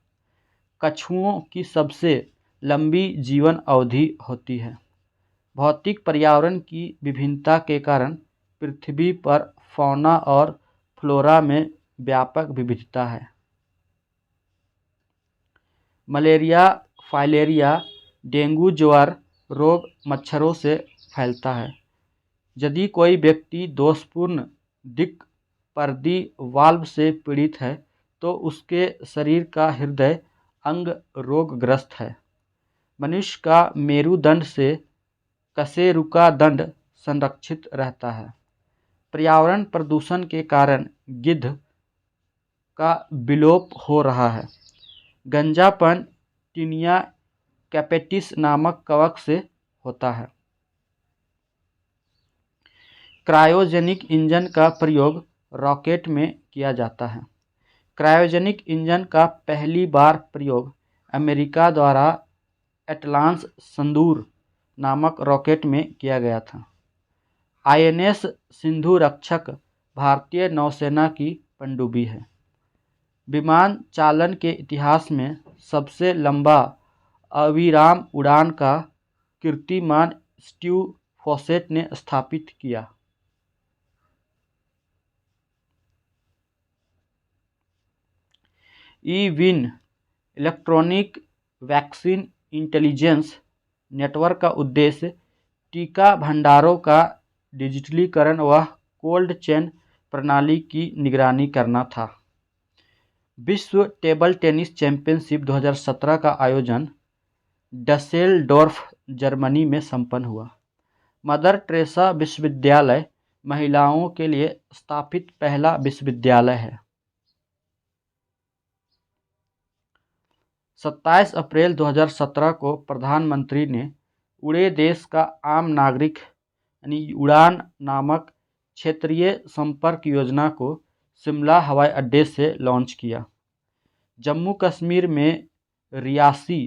कछुओं की सबसे लंबी जीवन अवधि होती है। भौतिक पर्यावरण की विभिन्नता के कारण पृथ्वी पर फौना और फ्लोरा में व्यापक विविधता है। मलेरिया, फाइलेरिया, डेंगू ज्वर रोग मच्छरों से फैलता है। यदि कोई व्यक्ति दोषपूर्ण दिक्पर्दी वाल्व से पीड़ित है तो उसके शरीर का हृदय अंग रोगग्रस्त है। मनुष्य का मेरुदंड से कशेरुका दंड संरक्षित रहता है। पर्यावरण प्रदूषण के कारण गिद्ध का विलोप हो रहा है। गंजापन टीनिया कैपेटिस नामक कवक से होता है। क्रायोजेनिक इंजन का प्रयोग रॉकेट में किया जाता है। क्रायोजेनिक इंजन का पहली बार प्रयोग अमेरिका द्वारा एटलांस संदूर नामक रॉकेट में किया गया था। INS सिंधु रक्षक भारतीय नौसेना की पनडुब्बी है। विमान चालन के इतिहास में सबसे लंबा अविराम उड़ान का कीर्तिमान स्टीव फॉसेट ने स्थापित किया। ई-विन इलेक्ट्रॉनिक वैक्सीन इंटेलिजेंस नेटवर्क का उद्देश्य टीका भंडारों का डिजिटलीकरण व कोल्ड चेन प्रणाली की निगरानी करना था। विश्व टेबल टेनिस चैंपियनशिप 2017 का आयोजन डसेलडोर्फ, जर्मनी में संपन्न हुआ। मदर टेरेसा विश्वविद्यालय महिलाओं के लिए स्थापित पहला विश्वविद्यालय है। 27 अप्रैल 2017 को प्रधानमंत्री ने उड़े देश का आम नागरिक यानी उड़ान नामक क्षेत्रीय संपर्क योजना को शिमला हवाई अड्डे से लॉन्च किया। जम्मू कश्मीर में रियासी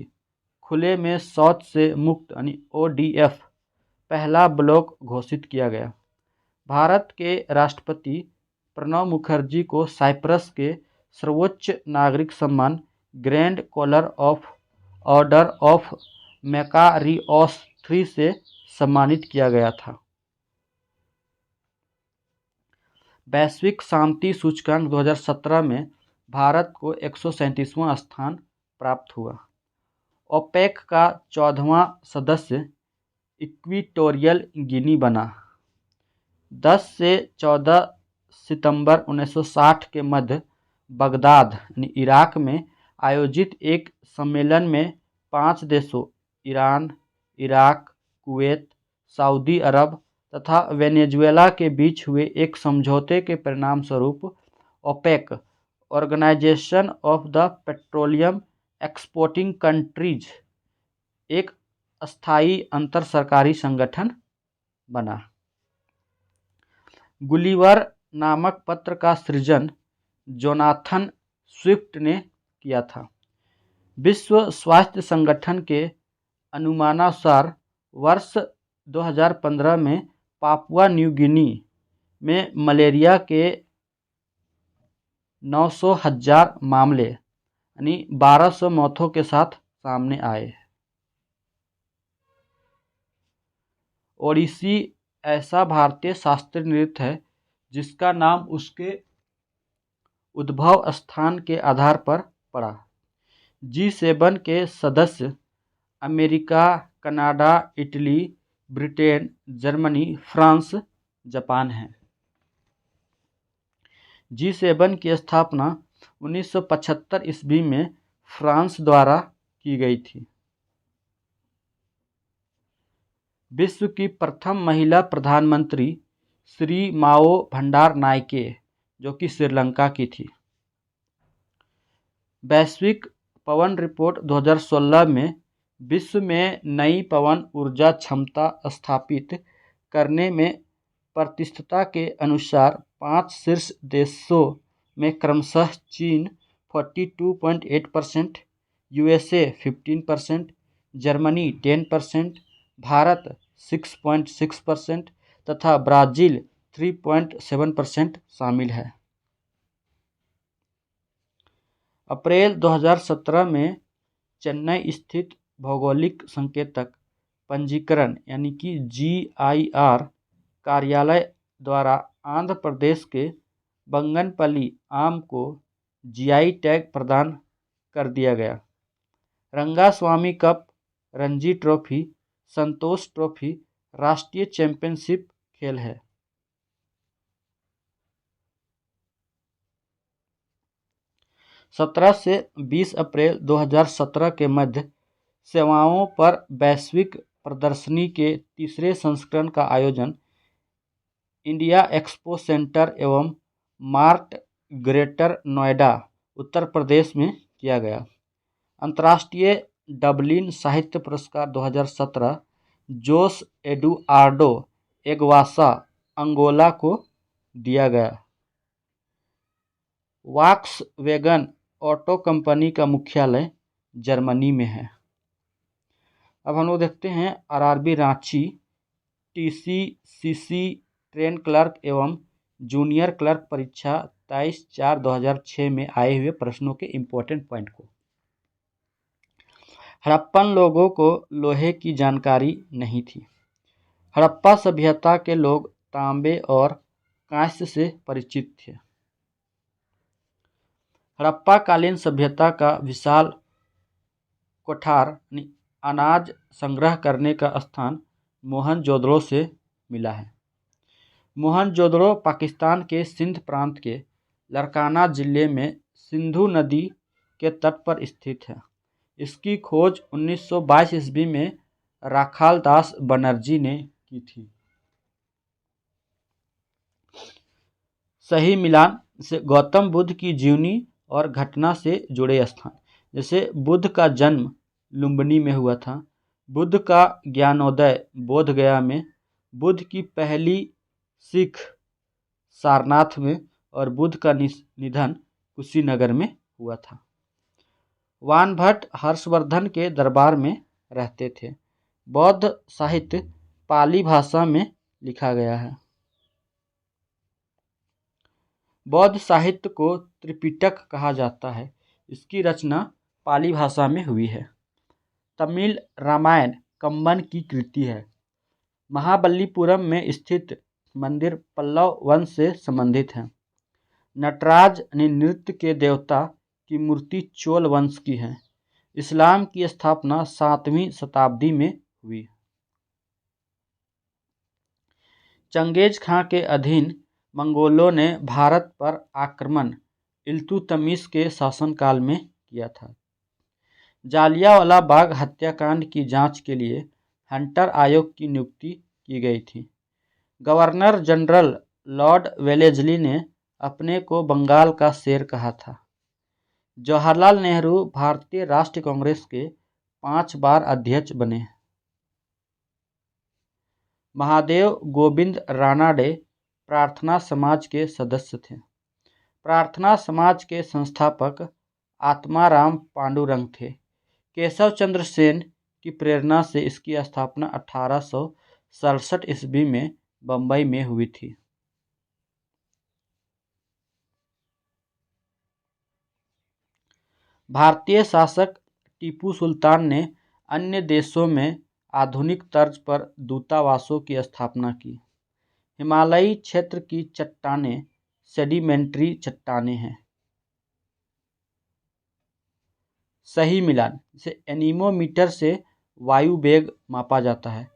खुले में शौच से मुक्त यानी ODF पहला ब्लॉक घोषित किया गया। भारत के राष्ट्रपति प्रणब मुखर्जी को साइप्रस के सर्वोच्च नागरिक सम्मान grand collar of order of Makarios III से सम्मानित किया गया था। वैश्विक शांति सूचकांक 2017 में भारत को 137वां स्थान प्राप्त हुआ। ओपेक का 14वां सदस्य इक्विटोरियल गिनी बना। 10 से 14 सितंबर 1960 के मध्य बगदाद यानी इराक में आयोजित एक सम्मेलन में 5 देशों Iran, Iraq, Kuwait, Saudi Arabia तथा वेनेजुएला के बीच हुए एक समझौते के परिणामस्वरूप OPEC, organisation of the petroleum exporting countries, एक अस्थायी अंतर सरकारी संगठन बना। गुलिवर नामक पत्र का सृजन जोनाथन स्विफ्ट ने किया था। विश्व स्वास्थ्य संगठन के अनुमानानुसार वर्ष 2015 में पापुआ न्यू गिनी में मलेरिया के 900,000 मामले यानी 1200 मौतों के साथ सामने आए। ओडिसी ऐसा भारतीय शास्त्रीय नृत्य है जिसका नाम उसके उद्भव स्थान के आधार पर पड़ा। G7 के सदस्य America, Canada, Italy, Britain, Germany, France, Japan हैं। G7 की स्थापना 1975 ईस्वी में फ्रांस द्वारा की गई थी। विश्व की प्रथम महिला प्रधानमंत्री श्री माओ भंडार नायके, जो कि श्रीलंका की थी। वैश्विक पवन रिपोर्ट 2016 में विश्व में नई पवन ऊर्जा क्षमता स्थापित करने में प्रतिशतता के अनुसार 5 शीर्ष देशों में क्रमशः चीन 42.8%, USA 15%, जर्मनी 10%, भारत 6.6% तथा ब्राज़ील 3.7% शामिल है। अप्रैल 2017 में चेन्नई स्थित भौगोलिक संकेतक पंजीकरण यानी कि GIR कार्यालय द्वारा आंध्र प्रदेश के बंगनपल्ली आम को GI टैग प्रदान कर दिया गया। रंगास्वामी कप, रणजी ट्रॉफी, संतोष ट्रॉफी राष्ट्रीय चैंपियनशिप खेल है। सत्रह से 20 अप्रैल 2017 के मध्य सेवाओं पर वैश्विक प्रदर्शनी के तीसरे संस्करण का आयोजन इंडिया एक्सपो सेंटर एवं मार्ट ग्रेटर नोएडा उत्तर प्रदेश में किया गया। अंतर्राष्ट्रीय डबलिन साहित्य पुरस्कार 2017 जोस एडुआर्डो एगवासा अंगोला को दिया गया। वॉक्सवैगन ऑटो कंपनी का मुख्यालय जर्मनी में है। अब हम लोग देखते हैं RRB Ranchi TCCC train clerk एवं जूनियर क्लर्क परीक्षा 23/4/2006 में आए हुए प्रश्नों के इम्पोर्टेंट पॉइंट को। हड़प्पन लोगों को लोहे की जानकारी नहीं थी। हड़प्पा सभ्यता के लोग तांबे और कांस्य से परिचित थे। हड़प्पा कालीन सभ्यता का विशाल कोठार अनाज संग्रह करने का स्थान मोहनजोदड़ो से मिला है। मोहनजोदड़ो पाकिस्तान के सिंध प्रांत के लरकाना जिले में सिंधु नदी के तट पर स्थित है। इसकी खोज 1922 ईस्वी में राखाल दास बनर्जी ने की थी। सही मिलान से गौतम बुद्ध की जीवनी और घटना से जुड़े स्थान, जैसे बुद्ध का जन्म लुम्बिनी में हुआ था, बुद्ध का ज्ञानोदय बोधगया में, बुद्ध की पहली सिख सारनाथ में और बुद्ध का निधन कुशीनगर में हुआ था। वानभट्ट हर्षवर्धन के दरबार में रहते थे। बौद्ध साहित्य पाली भाषा में लिखा गया है। बौद्ध साहित्य को त्रिपिटक कहा जाता है। इसकी रचना पाली भाषा में हुई है। तमिल रामायण कम्बन की कृति है। महाबलीपुरम में स्थित मंदिर पल्लव वंश से संबंधित है। नटराज नृत्य के देवता की मूर्ति चोल वंश की है। इस्लाम की स्थापना 7वीं शताब्दी में हुई। चंगेज खां के अधीन मंगोलों ने भारत पर आक्रमण इल्तुतमिश के शासनकाल में किया था। जालियांवाला बाग हत्याकांड की जांच के लिए हंटर आयोग की नियुक्ति की गई थी। गवर्नर जनरल लॉर्ड वेलेस्ली ने अपने को बंगाल का शेर कहा था। जवाहरलाल नेहरू भारतीय राष्ट्रीय कांग्रेस के 5 बार अध्यक्ष बने। महादेव गोविंद रानाडे प्रार्थना समाज के सदस्य थे। प्रार्थना समाज के संस्थापक आत्माराम पांडुरंग थे। केशव चंद्र सेन की प्रेरणा से इसकी स्थापना 1867 ईस्वी में बम्बई में हुई थी। भारतीय शासक टीपू सुल्तान ने अन्य देशों में आधुनिक तर्ज पर दूतावासों की स्थापना की। हिमालयी क्षेत्र की चट्टानें सेडिमेंट्री चट्टानें हैं। सही मिलान से एनीमोमीटर से वायु वेग मापा जाता है।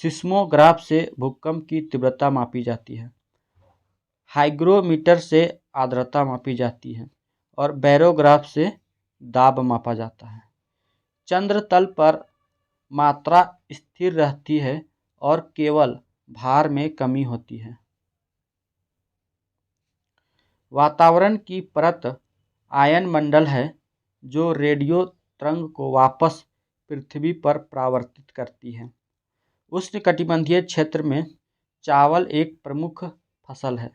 सिस्मोग्राफ से भूकंप की तीव्रता मापी जाती है। हाइग्रोमीटर से आर्द्रता मापी जाती है और बैरोग्राफ से दाब मापा जाता है। चंद्र तल पर मात्रा स्थिर रहती है और केवल भार में कमी होती है। वातावरण की परत आयन मंडल है जो रेडियो तरंग को वापस पृथ्वी पर परावर्तित करती है। उष्णकटिबंधीय क्षेत्र में चावल एक प्रमुख फसल है।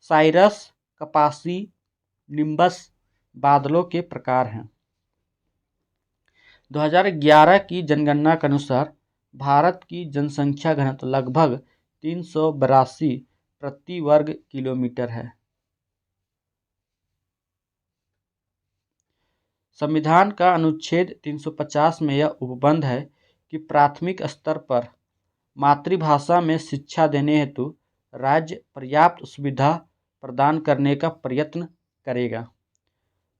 साइरस, कपासी, निम्बस बादलों के प्रकार हैं। 2011 की जनगणना के अनुसार भारत की जनसंख्या घनत्व लगभग 382 प्रति वर्ग किलोमीटर है। संविधान का अनुच्छेद 350 में यह उपबंध है कि प्राथमिक स्तर पर मातृभाषा में शिक्षा देने हेतु राज्य पर्याप्त सुविधा प्रदान करने का प्रयत्न करेगा।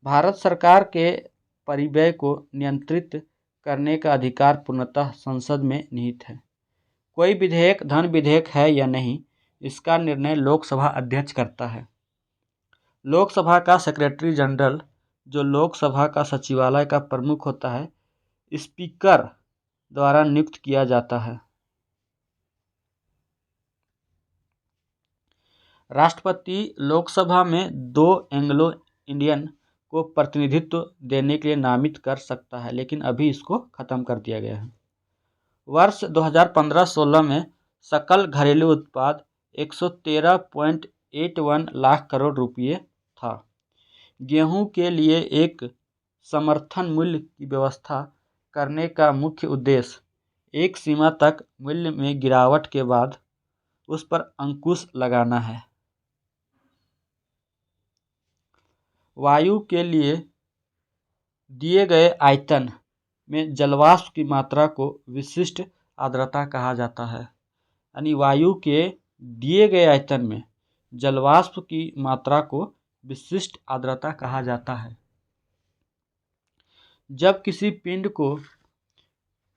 भारत सरकार के परिव्यय को नियंत्रित करने का अधिकार पूर्णतः संसद में निहित है। कोई विधेयक धन विधेयक है या नहीं, इसका निर्णय लोकसभा अध्यक्ष करता है। लोकसभा का सेक्रेटरी जनरल, जो लोकसभा का सचिवालय का प्रमुख होता है, स्पीकर द्वारा नियुक्त किया जाता है। राष्ट्रपति लोकसभा में 2 एंग्लो इंडियन को प्रतिनिधित्व देने के लिए नामित कर सकता है, लेकिन अभी इसको खत्म कर दिया गया है। वर्ष 2015-16 में सकल घरेलू उत्पाद 113.81 लाख करोड़ रुपये था। गेहूं के लिए एक समर्थन मूल्य की व्यवस्था करने का मुख्य उद्देश्य एक सीमा तक मूल्य में गिरावट के बाद उस पर अंकुश लगाना है। वायु के लिए दिए गए आयतन में जलवाष्प की मात्रा को विशिष्ट आर्द्रता कहा जाता है। यानी वायु के दिए गए आयतन में जलवाष्प की मात्रा को विशिष्ट आर्द्रता कहा जाता है। जब किसी पिंड को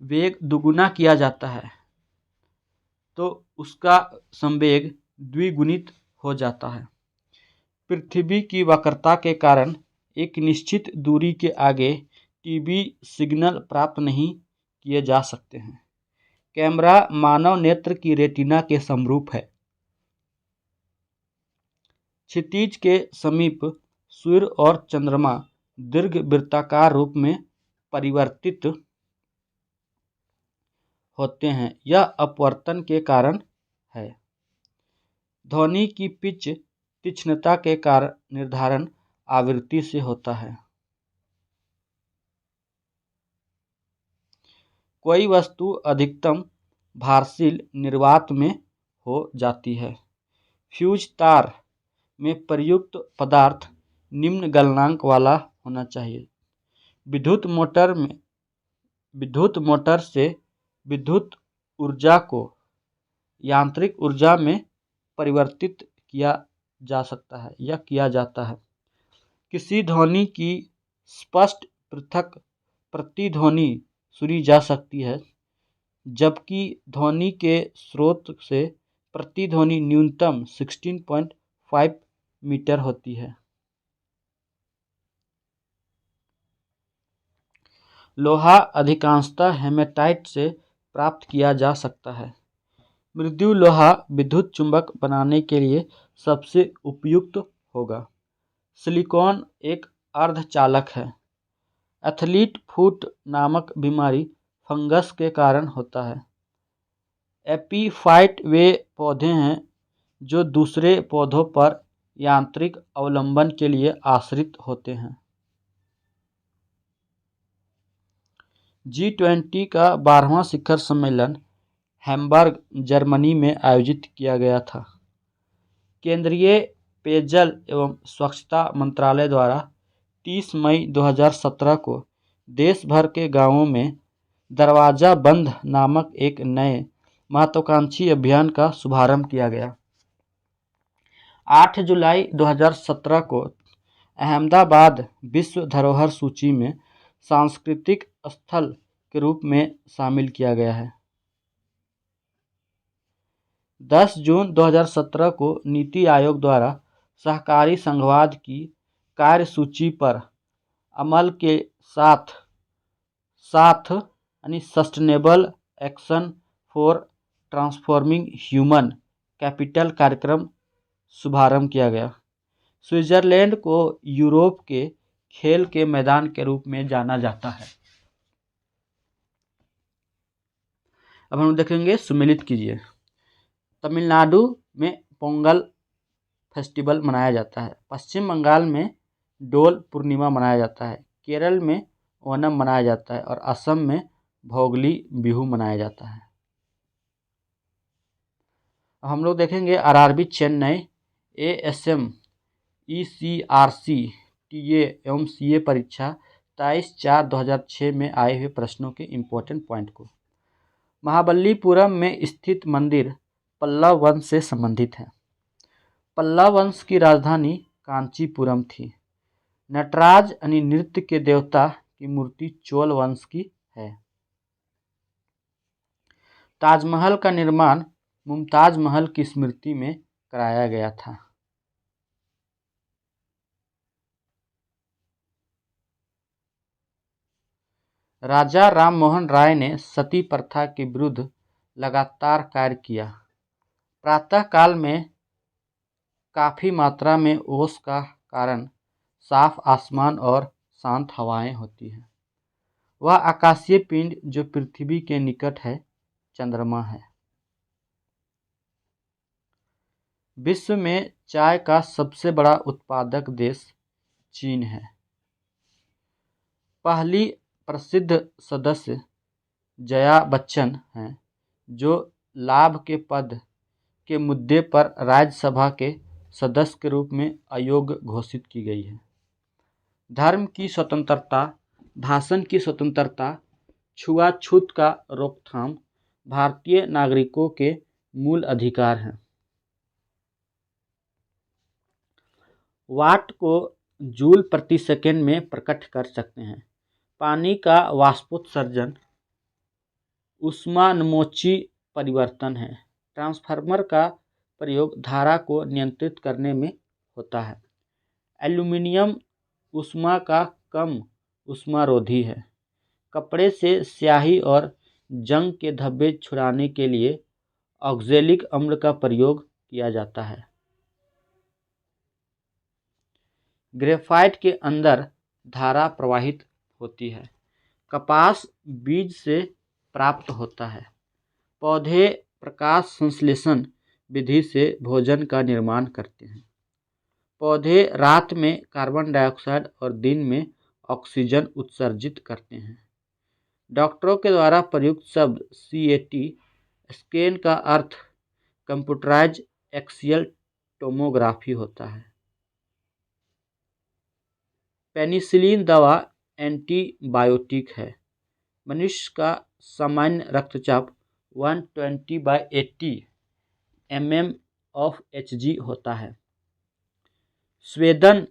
वेग दुगुना किया जाता है तो उसका संवेग द्विगुणित हो जाता है। पृथ्वी की वक्रता के कारण एक निश्चित दूरी के आगे टीवी सिग्नल प्राप्त नहीं किए जा सकते हैं। कैमरा मानव नेत्र की रेटिना के समरूप है। क्षितिज के समीप सूर्य और चंद्रमा दीर्घवृत्ताकार रूप में परिवर्तित होते हैं। यह अपवर्तन के कारण है। ध्वनि की पिच तीक्ष्णता के कारण निर्धारण आवृत्ति से होता है। कोई वस्तु अधिकतम भारशील निर्वात में हो जाती है। फ्यूज तार में प्रयुक्त पदार्थ निम्न गलनांक वाला होना चाहिए। विद्युत मोटर से विद्युत ऊर्जा को यांत्रिक ऊर्जा में परिवर्तित किया जा सकता है या किया जाता है। किसी ध्वनि की स्पष्ट पृथक प्रतिध्वनि सुनी जा सकती है, जबकि ध्वनि के स्रोत से प्रतिध्वनि न्यूनतम 16.5 मीटर होती है। लोहा अधिकांशतः हेमेटाइट से प्राप्त किया जा सकता है। मृदु लोहा विद्युत चुंबक बनाने के लिए सबसे उपयुक्त होगा। सिलिकॉन एक अर्धचालक है। एथलीट फुट नामक बीमारी फंगस के कारण होता है। एपीफाइट वे पौधे हैं जो दूसरे पौधों पर यांत्रिक अवलंबन के लिए आश्रित होते हैं। G20 का 12वां शिखर सम्मेलन हैम्बर्ग, जर्मनी में आयोजित किया गया था। केंद्रीय पेयजल एवं स्वच्छता मंत्रालय द्वारा 30 मई 2017 को देश भर के गांवों में दरवाजा बंद नामक एक नए महत्वाकांक्षी अभियान का शुभारंभ किया गया। 8 जुलाई 2017 को अहमदाबाद विश्व धरोहर सूची में सांस्कृतिक स्थल के रूप में शामिल किया गया है। 10 जून 2017 को नीति आयोग द्वारा सहकारी संघवाद की कार्यसूची पर अमल के साथ यानी sustainable action for transforming human capital कार्यक्रम शुभारंभ किया गया। स्विट्जरलैंड को यूरोप के खेल के मैदान के रूप में जाना जाता है। अब हम देखेंगे, सुमेलित कीजिए। तमिलनाडु में पोंगल फेस्टिवल मनाया जाता है। पश्चिम बंगाल में डोल पूर्णिमा मनाया जाता है। केरल में ओणम मनाया जाता है और असम में भोगली बिहू मनाया जाता है। हम लोग देखेंगे आरआरबी चेन्नई, एएसएम, ईसीआरसी, टीए एवं सीए परीक्षा 23/4/2006 में आए हुए प्रश्नों के इम्पोर्टेंट पॉइंट को। महाबलीपुरम में स्थित मंदिर पल्लव वंश से संबंधित है। पल्लव वंश की राजधानी कांचीपुरम थी। नटराज यानी नृत्य के देवता की मूर्ति चोल वंश की है। ताजमहल का निर्माण मुमताज महल की स्मृति में कराया गया था। राजा राममोहन राय ने सती प्रथा के विरुद्ध लगातार कार्य किया। प्रातः काल में काफ़ी मात्रा में ओस का कारण साफ आसमान और शांत हवाएं होती हैं। वह आकाशीय पिंड जो पृथ्वी के निकट है चंद्रमा है। विश्व में चाय का सबसे बड़ा उत्पादक देश चीन है। पहली प्रसिद्ध सदस्य जया बच्चन हैं जो लाभ के पद के मुद्दे पर राज्यसभा के सदस्य के रूप में अयोग्य घोषित की गई है। धर्म की स्वतंत्रता, भाषण की स्वतंत्रता, छुआछूत का रोकथाम भारतीय नागरिकों के मूल अधिकार हैं। वाट को जूल प्रति सेकंड में प्रकट कर सकते हैं। पानी का वाष्पोत्सर्जन ऊष्मानमोची परिवर्तन है। ट्रांसफार्मर का प्रयोग धारा को नियंत्रित करने में होता है। एल्यूमीनियम ऊष्मा का कम ऊष्मारोधी है। कपड़े से स्याही और जंग के धब्बे छुड़ाने के लिए ऑक्जेलिक अम्ल का प्रयोग किया जाता है। ग्रेफाइट के अंदर धारा प्रवाहित होती है। कपास बीज से प्राप्त होता है। पौधे प्रकाश संश्लेषण विधि से भोजन का निर्माण करते हैं। पौधे रात में कार्बन डाइऑक्साइड और दिन में ऑक्सीजन उत्सर्जित करते हैं। डॉक्टरों के द्वारा प्रयुक्त शब्द CAT स्कैन का अर्थ कंप्यूटराइज एक्सियल टोमोग्राफी होता है। पेनिसिलिन दवा एंटीबायोटिक है। मनुष्य का सामान्य रक्तचाप 120/80 mmHg होता है। स्वेदन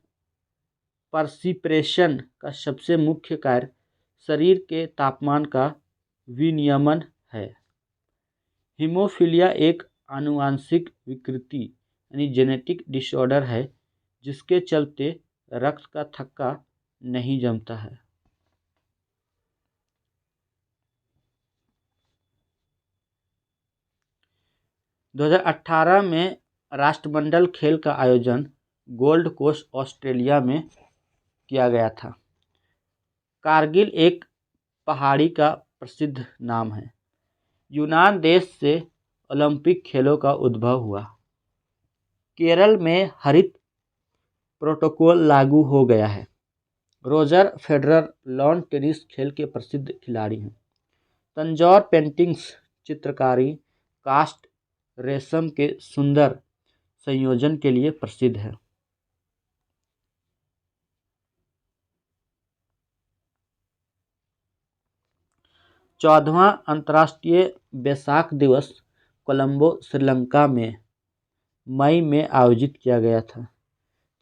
पर्सिप्रेशन का सबसे मुख्य कार्य शरीर के तापमान का विनियमन है। हीमोफीलिया एक आनुवांशिक विकृति यानी जेनेटिक डिसऑर्डर है जिसके चलते रक्त का थक्का नहीं जमता है। - 2018 में राष्ट्रमंडल खेल का आयोजन गोल्ड कोस्ट ऑस्ट्रेलिया में किया गया था। कारगिल एक पहाड़ी का प्रसिद्ध नाम है। यूनान देश से ओलंपिक खेलों का उद्भव हुआ। केरल में हरित प्रोटोकॉल लागू हो गया है। रोजर फेडरर लॉन टेनिस खेल के प्रसिद्ध खिलाड़ी हैं। तंजौर पेंटिंग्स चित्रकारी कास्ट रेशम के सुंदर संयोजन के लिए प्रसिद्ध है। चौदहवां अंतर्राष्ट्रीय बैसाख दिवस कोलंबो श्रीलंका में मई में आयोजित किया गया था।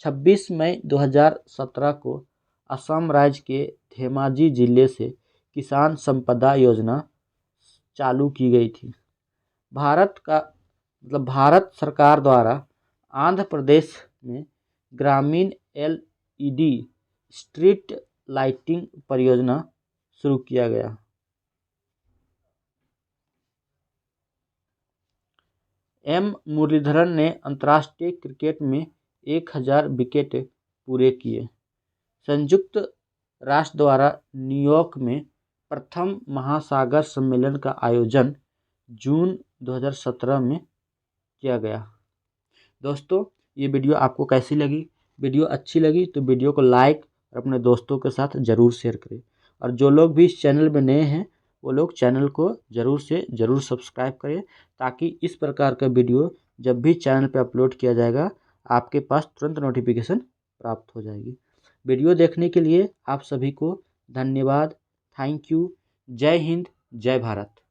26 मई 2017 को असम राज्य के धेमाजी जिले से किसान संपदा योजना चालू की गई थी। भारत सरकार द्वारा आंध्र प्रदेश में ग्रामीण LED स्ट्रीट लाइटिंग परियोजना शुरू किया गया। मुरलीधरन ने अंतर्राष्ट्रीय क्रिकेट में 1000 विकेट पूरे किए। संयुक्त राष्ट्र द्वारा न्यूयॉर्क में प्रथम महासागर सम्मेलन का आयोजन जून 2017 में किया गया। दोस्तों, ये वीडियो आपको कैसी लगी? वीडियो अच्छी लगी तो वीडियो को लाइक और अपने दोस्तों के साथ ज़रूर शेयर करें और जो लोग भी इस चैनल में नए हैं वो लोग चैनल को ज़रूर से ज़रूर सब्सक्राइब करें, ताकि इस प्रकार का वीडियो जब भी चैनल पे अपलोड किया जाएगा आपके पास तुरंत नोटिफिकेशन प्राप्त हो जाएगी। वीडियो देखने के लिए आप सभी को धन्यवाद। Thank you. जय हिंद, जय भारत।